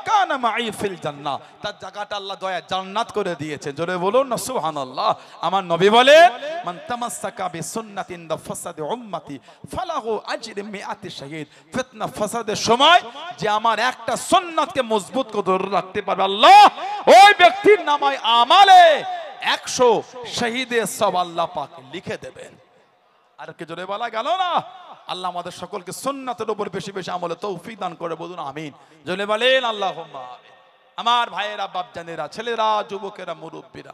কানা মাই ফিল জান্নাহ, তার জায়গাটা আল্লাহ দয়া জান্নাত করে দিয়েছেন। জোরে বলুন না সুবহানাল্লাহ। আমার নবী বলে মান তামাসসাকা বিসুন্নাতিন দা ফাসাদ উম্মতি ফালাহু আজরু মিআতি শাহীদ, ফিতনা ফাসাদের সময় যে আমার একটা সুন্নাতকে মজবুত করে ধরে রাখতে পারবে, আল্লাহ ওই ব্যক্তির নামায় আমালে 100 শহীদের সব আল্লাহ পাক লিখে দেবেন। আর কি জোরে বলা গেল না? আল্লাহ আমাদের সকলকে সুন্নাতের উপর বেশি বেশি আমলে তৌফিক দান করে, বলুন আমিন। জোরে বলেন আল্লাহুম্মা আমিন। আমার ভাইয়েরা, বাপজানেরা, ছেলেরা, যুবকেরা, মুরব্বীরা,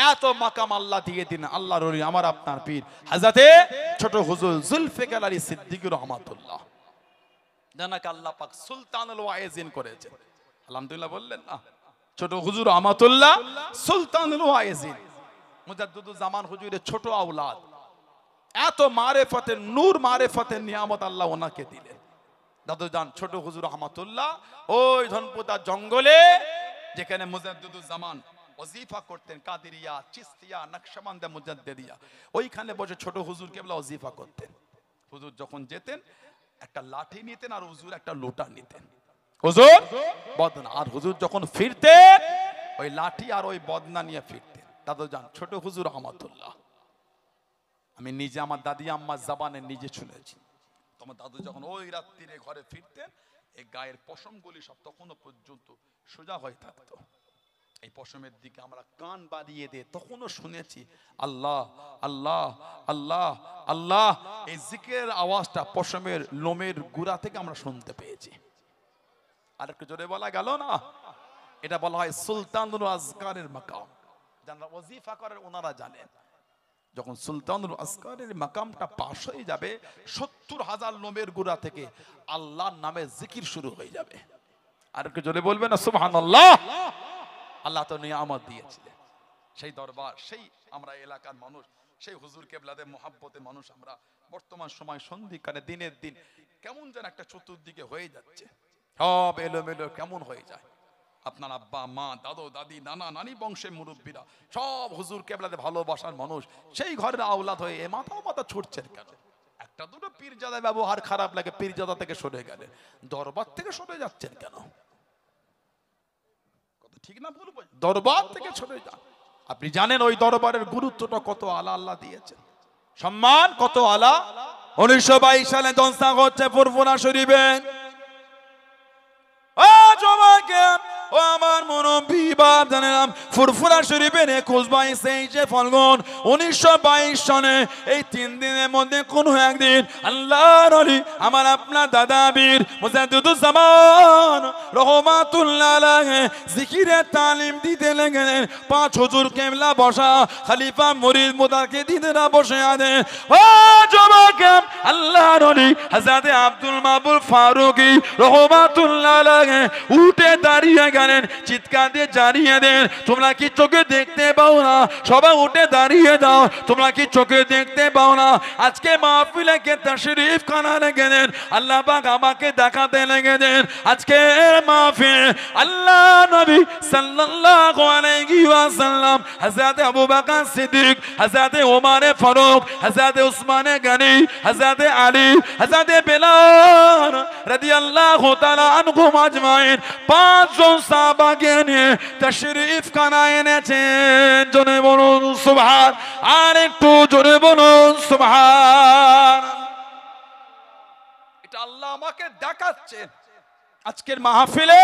এত মাকাম আল্লাহ দিয়ে দিন। আল্লাহর ওলি আমার আপনার পীর হযরতে ছোট হুজুর জুলফিকার আলী সিদ্দিকী রহমাতুল্লাহ। জানাকে আল্লাহ পাক সুলতানুল ওয়াইজিন করেছেন। আলহামদুলিল্লাহ বললেন না? ছোট হুজুর আমাতুল্লাহ সুলতানুল ওয়াইজিন মুজাদ্দিদুল জামান হুজুরের ছোট আওলাদ, এত মারেফতের নূর, মারেফতের নিয়ামত আল্লাহ ওনাকে দিলেন। দাদু জান ছোট হুজুর রহমাতুল্লাহ ওই ধনপুতা জঙ্গলে যেখানে মুজাদ্দিদুল জামান ওজিফা করতেন, কাদেরিয়া, চিশতিয়া, নকশবন্দ, মুজাদ্দিদিয়া, ওইখানে বসে ছোট হুজুর কেবলা ওজিফা করতেন। হুজুর যখন যেতেন একটা লাঠি নিতেন আর হুজুর একটা লোটা নিতেন, হুজুর বদনা, আর হুজুর যখন ফিরতেন ওই লাঠি আর ওই বদনা নিয়ে ফিরতেন। দাদু জান ছোট হুজুর রহমাতুল্লাহ, আমি নিজে আমার দাদি আম্মার জবানে নিজে শুনেছি। তোমার দাদু যখন ওই রাত্রিরে ঘরে ফিরতেন এই গায়ের পশমগুলি সব তখনও পর্যন্ত সোজা হয়ে থাকতো। এই পশমের দিকে আমরা কান বাড়িয়ে দিয়ে তখনও শুনেছি আল্লাহ আল্লাহ আল্লাহ আল্লাহ, এই জিকিরের আওয়াজটা পশমের লোমের গুড়া থেকে আমরা শুনতে পেয়েছি। আর একটু জোরে বলা গেল না? এটা বলা হয় সুলতানুল আজকারের মাকাম। যারা ওয়াজিফা করেন ওনারা জানেন, যখন সুলতানুল আসকারের মাকামটা পাশ হয়ে যাবে ৭০,০০০ লোমের গুড়া থেকে আল্লাহর নামে জিকির শুরু হয়ে যাবে। আর একটু জোরে বলবেন না সুবহানাল্লাহ? আল্লাহ তো নিয়ামত দিয়েছিলেন। সেই দরবার, সেই আমরা এলাকার মানুষ, সেই হুজুর কেবলাদের মোহাব্বতের মানুষ আমরা বর্তমান সময় সন্ধিকালে দিনের দিন কেমন যেন একটা চতুর্দিকে হয়ে যাচ্ছে, সব এলোমেলো কেমন হয়ে যায়। আপনার আব্বা মা দাদু দাদি নানা নানি বংশের মুরব্বীরা সব হুজুর কেবলাদের ভালোবাসার মানুষ, সেই ঘরের আওলাদ হয়ে এ মাথা মাথা ছুটছেন কেন? একটা দুটো পীরজাদা ব্যবহার খারাপ লাগে, পীরজাদা থেকে সরে গেলে দরবার থেকে সরে যাচ্ছেন কেন? কথা ঠিক না বলবো? দরবার থেকে সরে যান। আপনি জানেন ওই দরবারের গুরুত্বটা কত আলা আল্লাহ দিয়েছেন, সম্মান কত আলা। 1922 সালে জলসা হচ্ছে ফুরফুরা শরীফে। ও আমার মুরব্বি বাপ জানেন ফুরফুরা শরীফের 21-22 ফাল্গুন 1922 সনে এই 3 দিনের মধ্যে কোন একদিন আল্লাহর ওলি আমার আপনার দাদা বীর মুজাদ্দিদুল জামান রহমাতুল্লাহ আলাইহি জিকিরে তালিম দিতে লাগলেন। 5 হুজুর কেবলা বসা, খলিফা মুরিদ মুতাকিদিনরা বসে আছেন। ও যুবক আল্লাহর ওলি হযরত আব্দুল মাহবুব ফারুকী রহমাতুল্লাহ আলাইহি উঠে দাঁড়িয়ে গেলেন, চিৎকার দিয়ে জানিয়ে দেন তোমরা কি চোখে দেখতে পাও না? সবাই উঠে দাঁড়িয়ে দাও, তোমরা কি চোখে দেখতে পাও না? আজকে মাহফিলে কে তাশরীফ খানা রেখেছেন, আল্লাহ পাক আমাকে দেখাতে লেগেছেন। আজকে মাহফিল আল্লাহ নবী সাল্লাল্লাহু আলাইহি ওয়াসাল্লাম হযরত আবু বকর সিদ্দিক, হযরত ওমর ফারুক, হযরত উসমান গনি, হযরত আলী, হযরত বেলাল রাদিয়াল্লাহু তাআলা আনহুম আজমাইন 5 জন সাহাবাকে নিয়ে তাশরীফ খানা এনেছেন। জোরে বলুন সুবহান, আর একটু জোরে বলুন সুবহান। এটা আল্লাহ আমাকে দেখাচ্ছেন আজকের মাহফিলে।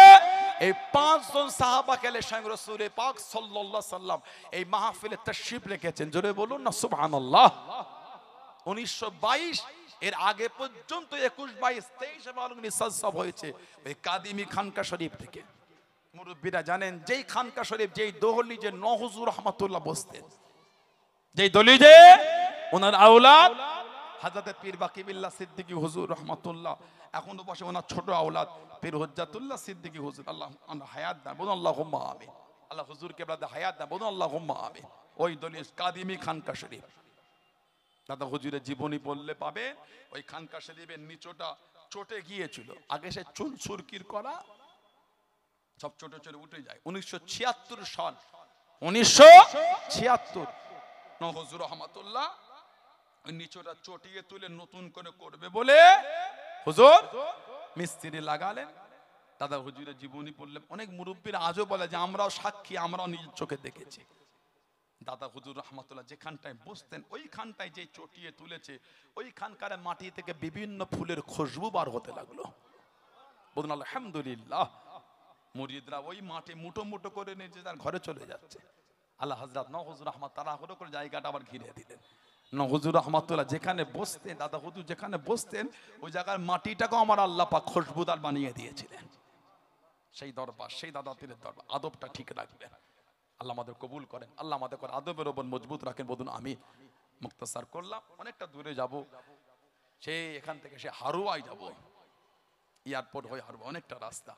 এই 5 জন সাহাবাকে এলে স্বয়ং রাসূল পাক সাল্লাল্লাহু আলাইহি সাল্লাম এই মাহফিলে তাশরীফ রেখেছেন। জোরে বলুন না সুবহানাল্লাহ। 1922 এর আগে পর্যন্ত 21, 22, 23 মালুম নিসাজ সব হয়েছে ওই কাদিমি খানকা শরীফ থেকে। মুরব্বীরা জানেন যেই খানকা শরীফ, যেই দহলিজে নও হুজুর রহমাতুল্লাহ বসতেন, যেই দহলিজে ওনার আওলাদ হযরত পীর বাকি বিল্লাহ সিদ্দিকী হুজুর রহমাতুল্লাহ এখনো বসে, ওনার ছোট আওলাদ পীর হুজ্জাতুল্লাহ সিদ্দিকী হুজুর, আল্লাহ হায়াত দান বলুন আল্লাহুম্মা আমিন। আল্লাহ হুজুর কেবলাদের হায়াত দান বলুন আল্লাহুম্মা আমিন। ওই দহলিজ কাদিমি খানকা শরীফ। দাদা হুজুরের জীবনী পড়লে পাবে ওই খানকা শরীফের নিচটা চটে গিয়েছিল, আগে সে চুল সুরকির করা সব চটে চটে উঠে যায়। 1976 সাল, 1976 নও হুজুর রহমাতুল্লাহ ওই নিচটা চটিয়ে তুলে নতুন করে করবে বলে হুজুর মিস্ত্রি লাগালেন। দাদা হুজুরের জীবনী পড়লে অনেক মুরব্বীরা আজও বলে যে আমরাও সাক্ষী, আমরাও নিজের চোখে দেখেছি। দাদা হুজুর রহমাতুল্লাহ যেখানটায় বসতেন ওইখানটায় যে চটিয়ে তুলেছে ওইখানকার মাটি থেকে বিভিন্ন ফুলের খুশবু বার হতে লাগলো। বলুন আলহামদুলিল্লাহ। মুরিদরা ওই মাটি মুঠো মুঠো করে নিয়ে তার ঘরে চলে যাচ্ছে। আল্লাহ হযরত নও হুজুর রহমাত তাড়াহুড়ো করে জায়গাটা আবার ঘিরে দিলেন। নও হুজুর রহমাতুল্লাহ যেখানে বসতেন, দাদা হুজুর যেখানে বসতেন ওই জায়গার মাটিটাকেও আমার আল্লাহ পাক খুশবুদার বানিয়ে দিয়েছিলেন। সেই দরবার, সেই দাদা পীরের দরবার, আদবটা ঠিক রাখবেন। আল্লাহ আমাদের কবুল করেন, আল্লাহ আমাদের করে আদবের ওপর মজবুত রাখেন। বলুন আমি মুক্তাসার করলাম, অনেকটা দূরে যাব, সেই এখান থেকে সে হারুয়ায় যাব। এয়ারপোর্ট হয়ে আর অনেকটা রাস্তা।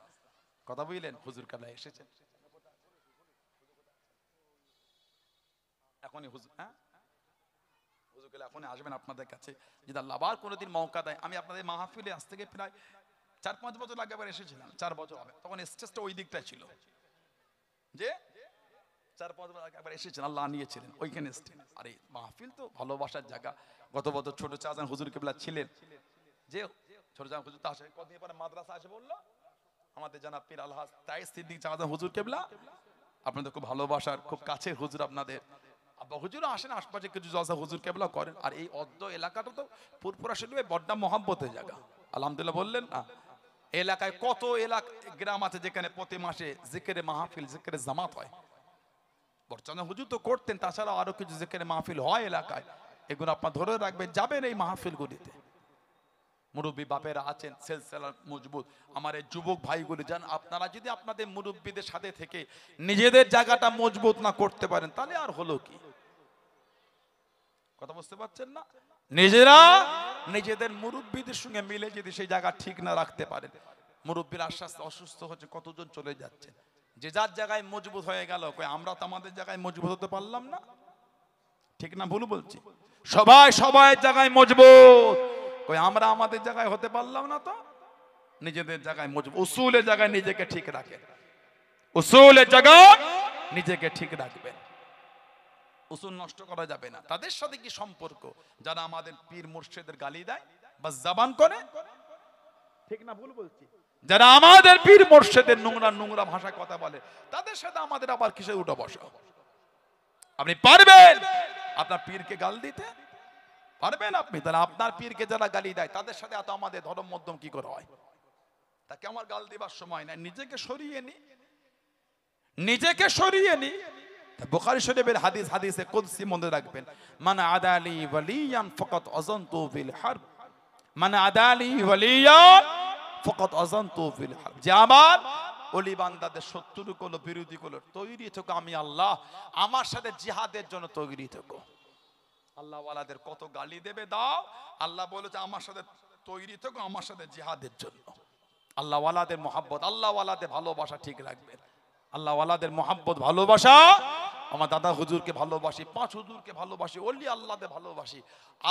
কথা বুঝলেন? হুজুর কেবলা এসেছেন এখনই। হুজুর, হ্যাঁ হুজুর কেবলা এখনই আসবেন আপনাদের কাছে যদি আল্লাহ আবার কোনোদিন মৌকা দেয়। আমি আপনাদের মাহফিলে আজ থেকে প্রায় 4-5 বছর আগে একবার এসেছিলাম, 4 বছর হবে, তখন স্টেজটা ওই দিকটা ছিল, যে 4-5 বছর আগে একবার এসেছেন, আল্লাহ নিয়েছিলেন ওইখানে স্টেজ। আর এই মাহফিল তো ভালোবাসার জায়গা। গত বছর ছোট চাচান হুজুর কেবলা ছিলেন, যে ছোট চাচান হুজুর তো আসে, কতদিন পরে মাদ্রাসা আসে বললো আমাদের জানাব পীর আলহাজ তাই সিদ্দিক চাচান হুজুর কেবলা। আপনাদের খুব ভালোবাসার, খুব কাছের হুজুর আপনাদের। আব্বা হুজুরও আসেন, আশপাশে কিছু জলসা হুজুর কেবলা করেন। আর এই অদ্য এলাকাটা তো পুরপুরা শরীফে বড্ডা মহব্বতের জায়গা। আলহামদুলিল্লাহ বললেন না? এলাকায় কত গ্রাম আছে যেখানে প্রতি মাসে জিকিরে মাহফিল, জিকিরে জামাত হয়। বর্তমানে হুজুর তো করতেন, তাছাড়া আরো কিছু জিকিরে মাহফিল হয় এলাকায়। এগুলো আপনার ধরে রাখবেন, যাবেন এই মাহফিলগুলিতে। মুরব্বী বাপেরা আছেন, সিলসিলা মজবুত। আমার এই যুবক ভাইগুলি যান, আপনারা যদি আপনাদের মুরব্বীদের সাথে থেকে নিজেদের জায়গাটা মজবুত না করতে পারেন, তাহলে আর হলো কি? কথা বুঝতে পারছেন না? নিজেরা নিজেদের মুরব্বীদের সঙ্গে মিলে যদি সেই জায়গা ঠিক না রাখতে পারেন, মুরব্বীর আস্তে আস্তে অসুস্থ হচ্ছে, কতজন চলে যাচ্ছেন। যে যার জায়গায় মজবুত হয়ে গেল, আমরা তো আমাদের জায়গায় মজবুত হতে পারলাম না। ঠিক না ভুল বলছি? সবাই সবাই জায়গায় মজবুত, আমরা আমাদের জায়গায় হতে পারলাম না। তো নিজেদের জায়গায় মজবুত, উসুলের জায়গায় নিজেকে ঠিক রাখেন, উসুলের জায়গায় নিজেকে ঠিক রাখবেন। উসুল নষ্ট করা যাবে না। তাদের সাথে কি সম্পর্ক? যারা আমাদের পীর মুর্শিদের গালি দেয় বা জবান করে, ঠিক না ভুল বলছি? যারা আমাদের পীর মুর্শিদের নোংরা নোংরা ভাষায় কথা বলে, তাদের সাথে আমাদের আবার কিসের উঠা বসা? আপনি পারবেন আপনার পীরকে গাল দিতে? পারবেন আপনি? তাহলে আপনার পীরকে যারা গালি দেয়, তাদের সাথে এত আমাদের ধর্ম মধ্যম কি করে হয়? তাকে আমার গাল দিবার সময় নাই, নিজেকে সরিয়ে নি, নিজেকে সরিয়ে নি। বুখারী শরীফের হাদিস, হাদিসে কুদসি মনে রাখবেন, মান আদালি ওয়ালিয়ান ফাকাত আযানতু বিল হারব, মান আদালি ওয়ালিয়ান ফাকাত আযানতু বিল হারব। যে আমার ওলি বান্দাদের শত্রু কোন বিরোধী কোন তৈরি থেকো, আমি আল্লাহ আমার সাথে জিহাদের জন্য তৈরি থেকো। আল্লাহ ওয়ালাদের কত গালি দেবে দাও, আল্লাহ বলেছে আমার সাথে তৈরি থেকো, আমার সাথে জিহাদের জন্য। আল্লাহ ওয়ালাদের মহব্বত, আল্লাহ ওয়ালাদের ভালোবাসা ঠিক রাখবেন। আল্লাহ ওয়ালাদের মহব্বত, ভালোবাসা। আমার দাদা হুজুরকে ভালোবাসি, 5 হুজুরকে ভালোবাসি, ওলি আল্লাহদের ভালোবাসি,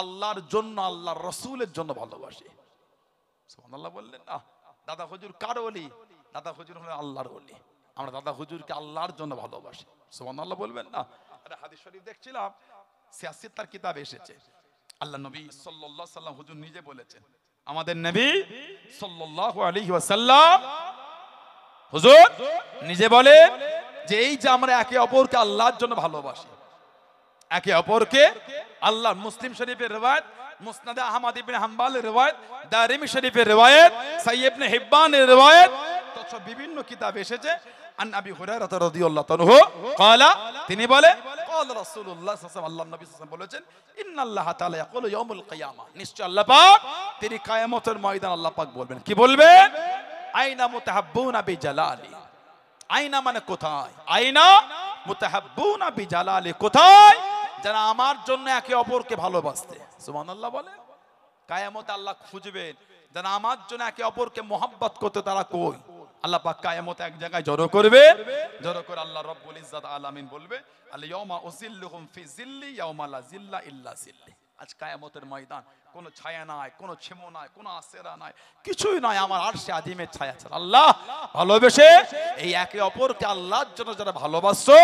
আল্লাহর জন্য, আল্লাহর রাসূলের জন্য ভালোবাসি। সুবহানাল্লাহ বললেন না? দাদা হুজুর কার ওলি? দাদা হুজুর হলেন আল্লাহর ওলি। আমরা দাদা হুজুরকে আল্লাহর জন্য ভালোবাসি। সুবহানাল্লাহ বলবেন না? আরে হাদিস শরীফ দেখছিলাম, সিয়াসিত তার কিতাব এসেছে, আল্লাহ নবী সাল্লাল্লাহু আলাইহি ওয়াসাল্লাম হুজুর নিজে বলেছেন, আমাদের নবী সাল্লাল্লাহু আলাইহি ওয়াসাল্লাম হুজুর নিজে বলে যে এই যে আমরা একে অপরকে আল্লাহর জন্য ভালোবাসি, একে অপরকে আল্লাহ। মুসলিম শরীফের রিওয়ায়াত, মুসনাদে আহমদ ইবনে হাম্বলের রিওয়ায়াত, দারিমি শরীফের রিওয়ায়াত, সহিহ ইবনে হিব্বানের রিওয়ায়াত, তো বিভিন্ন কিতাব এসেছে। আন আবি হুরায়রা রাদিয়াল্লাহু তাআলা قال, তিনি বলে قال রাসূলুল্লাহ সাল্লাল্লাহু আলাইহি ওয়াসাল্লাম, আল্লাহ নবী সাল্লাল্লাহু আলাইহি ওয়াসাল্লাম বলেছেন, ইন্নাল্লাহা তাআলা ইয়াকুলু ইয়াউমুল কিয়ামা, নিশ্চয় আল্লাহ পাক তিনি কিয়ামতের ময়দান আল্লাহ পাক বলবেন, কি বলবেন? আইনা মুতাহাব্বুনা বিজালালি। আইনা মানে কোথায়? আইনা মুতাহাব্বুনা বিজালালি, কোথায়? যারা আমার জন্য একে অপরকে ভালোবাসতে। সুবহানাল্লাহ বলে। কিয়ামতে আল্লাহ খুঁজবেন যারা আমার জন্য একে অপরকে মহব্বত করতে, তারা কই? আল্লাহ পাক কিয়ামতে এক জায়গায় জড়ো করবে, জড়ো করে আল্লাহ রাব্বুল ইজ্জাত আলামিন বলবে, আল ইয়াউমা উযিল্লুহুম ফি যিল্লি ইয়াউমা লা যিল্লা ইল্লা যিল্লি। আজ কিয়ামতের ময়দান, কোনো ছায়া নাই, কোনো ছেমো নাই, কোনো আশেরা নাই, কিছুই নাই, আমার আরশে আজিমের ছায়া ছাড়া। আল্লাহ ভালোবেসে এই একে অপরকে আল্লাহর জন্য যারা ভালোবাসছো,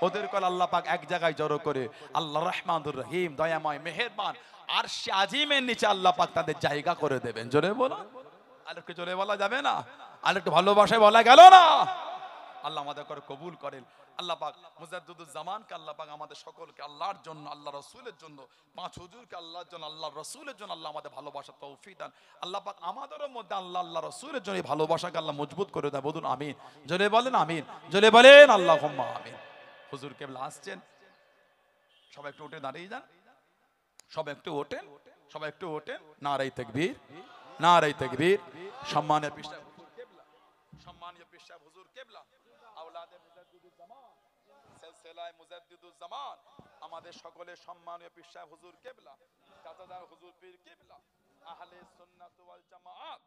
ওদের কল আল্লাহ পাক এক জায়গায় জড়ো করে, আল্লাহ রহমানুর রহিম, দয়াময় মেহেরবান, আরশে আজিমের নিচে আল্লাহ পাক তাদের জায়গা করে দেবেন। জোরে বলো, আর একটু জোরে বলা যাবে না? আর একটু ভালোবাসায় বলা গেল না? আল্লাহ আমাদের করে কবুল করেন। আল্লাহ পাক মুজাদ্দিদুজ জামানকে আল্লাহ পাক আমাদের সকলকে আল্লাহর জন্য, আল্লাহ রাসূলের জন্য, 5 হুজুরকে আল্লাহর জন্য, আল্লাহর রাসূলের জন্য আল্লাহ আমাদের ভালোবাসা তৌফিক দান। আল্লাহ পাক আমাদেরও মধ্যে আল্লাহ আল্লাহ রাসূলের জন্য এই ভালোবাসাকে আল্লাহ মজবুত করে দেয়। বলুন আমিন। জোরে বলেন আমিন। জোরে বলেন আল্লাহুম্মা আমিন। হুজুর কেবলা আসছেন, সবাই একটু উঠে দাঁড়িয়ে যান, সবাই একটু ওঠেন, সবাই একটু ওঠেন। নারায়ে তাকবীর, নারায়ে তাকবীর। সম্মানীয় পীর সাহেব হুজুর কেবলা, সম্মানীয় পীর সাহেব হুজুর কেবলা, আওলাদে মুজাদ্দিদুজ জামান, সিলসিলায়ে মুজাদ্দিদুজ জামান, আমাদের সকলের সম্মানীয় পীর সাহেব হুজুর কেবলা, চাচাদার হুজুর পীর কেবলা, আহলে সুন্নাত ওয়াল জামাআত।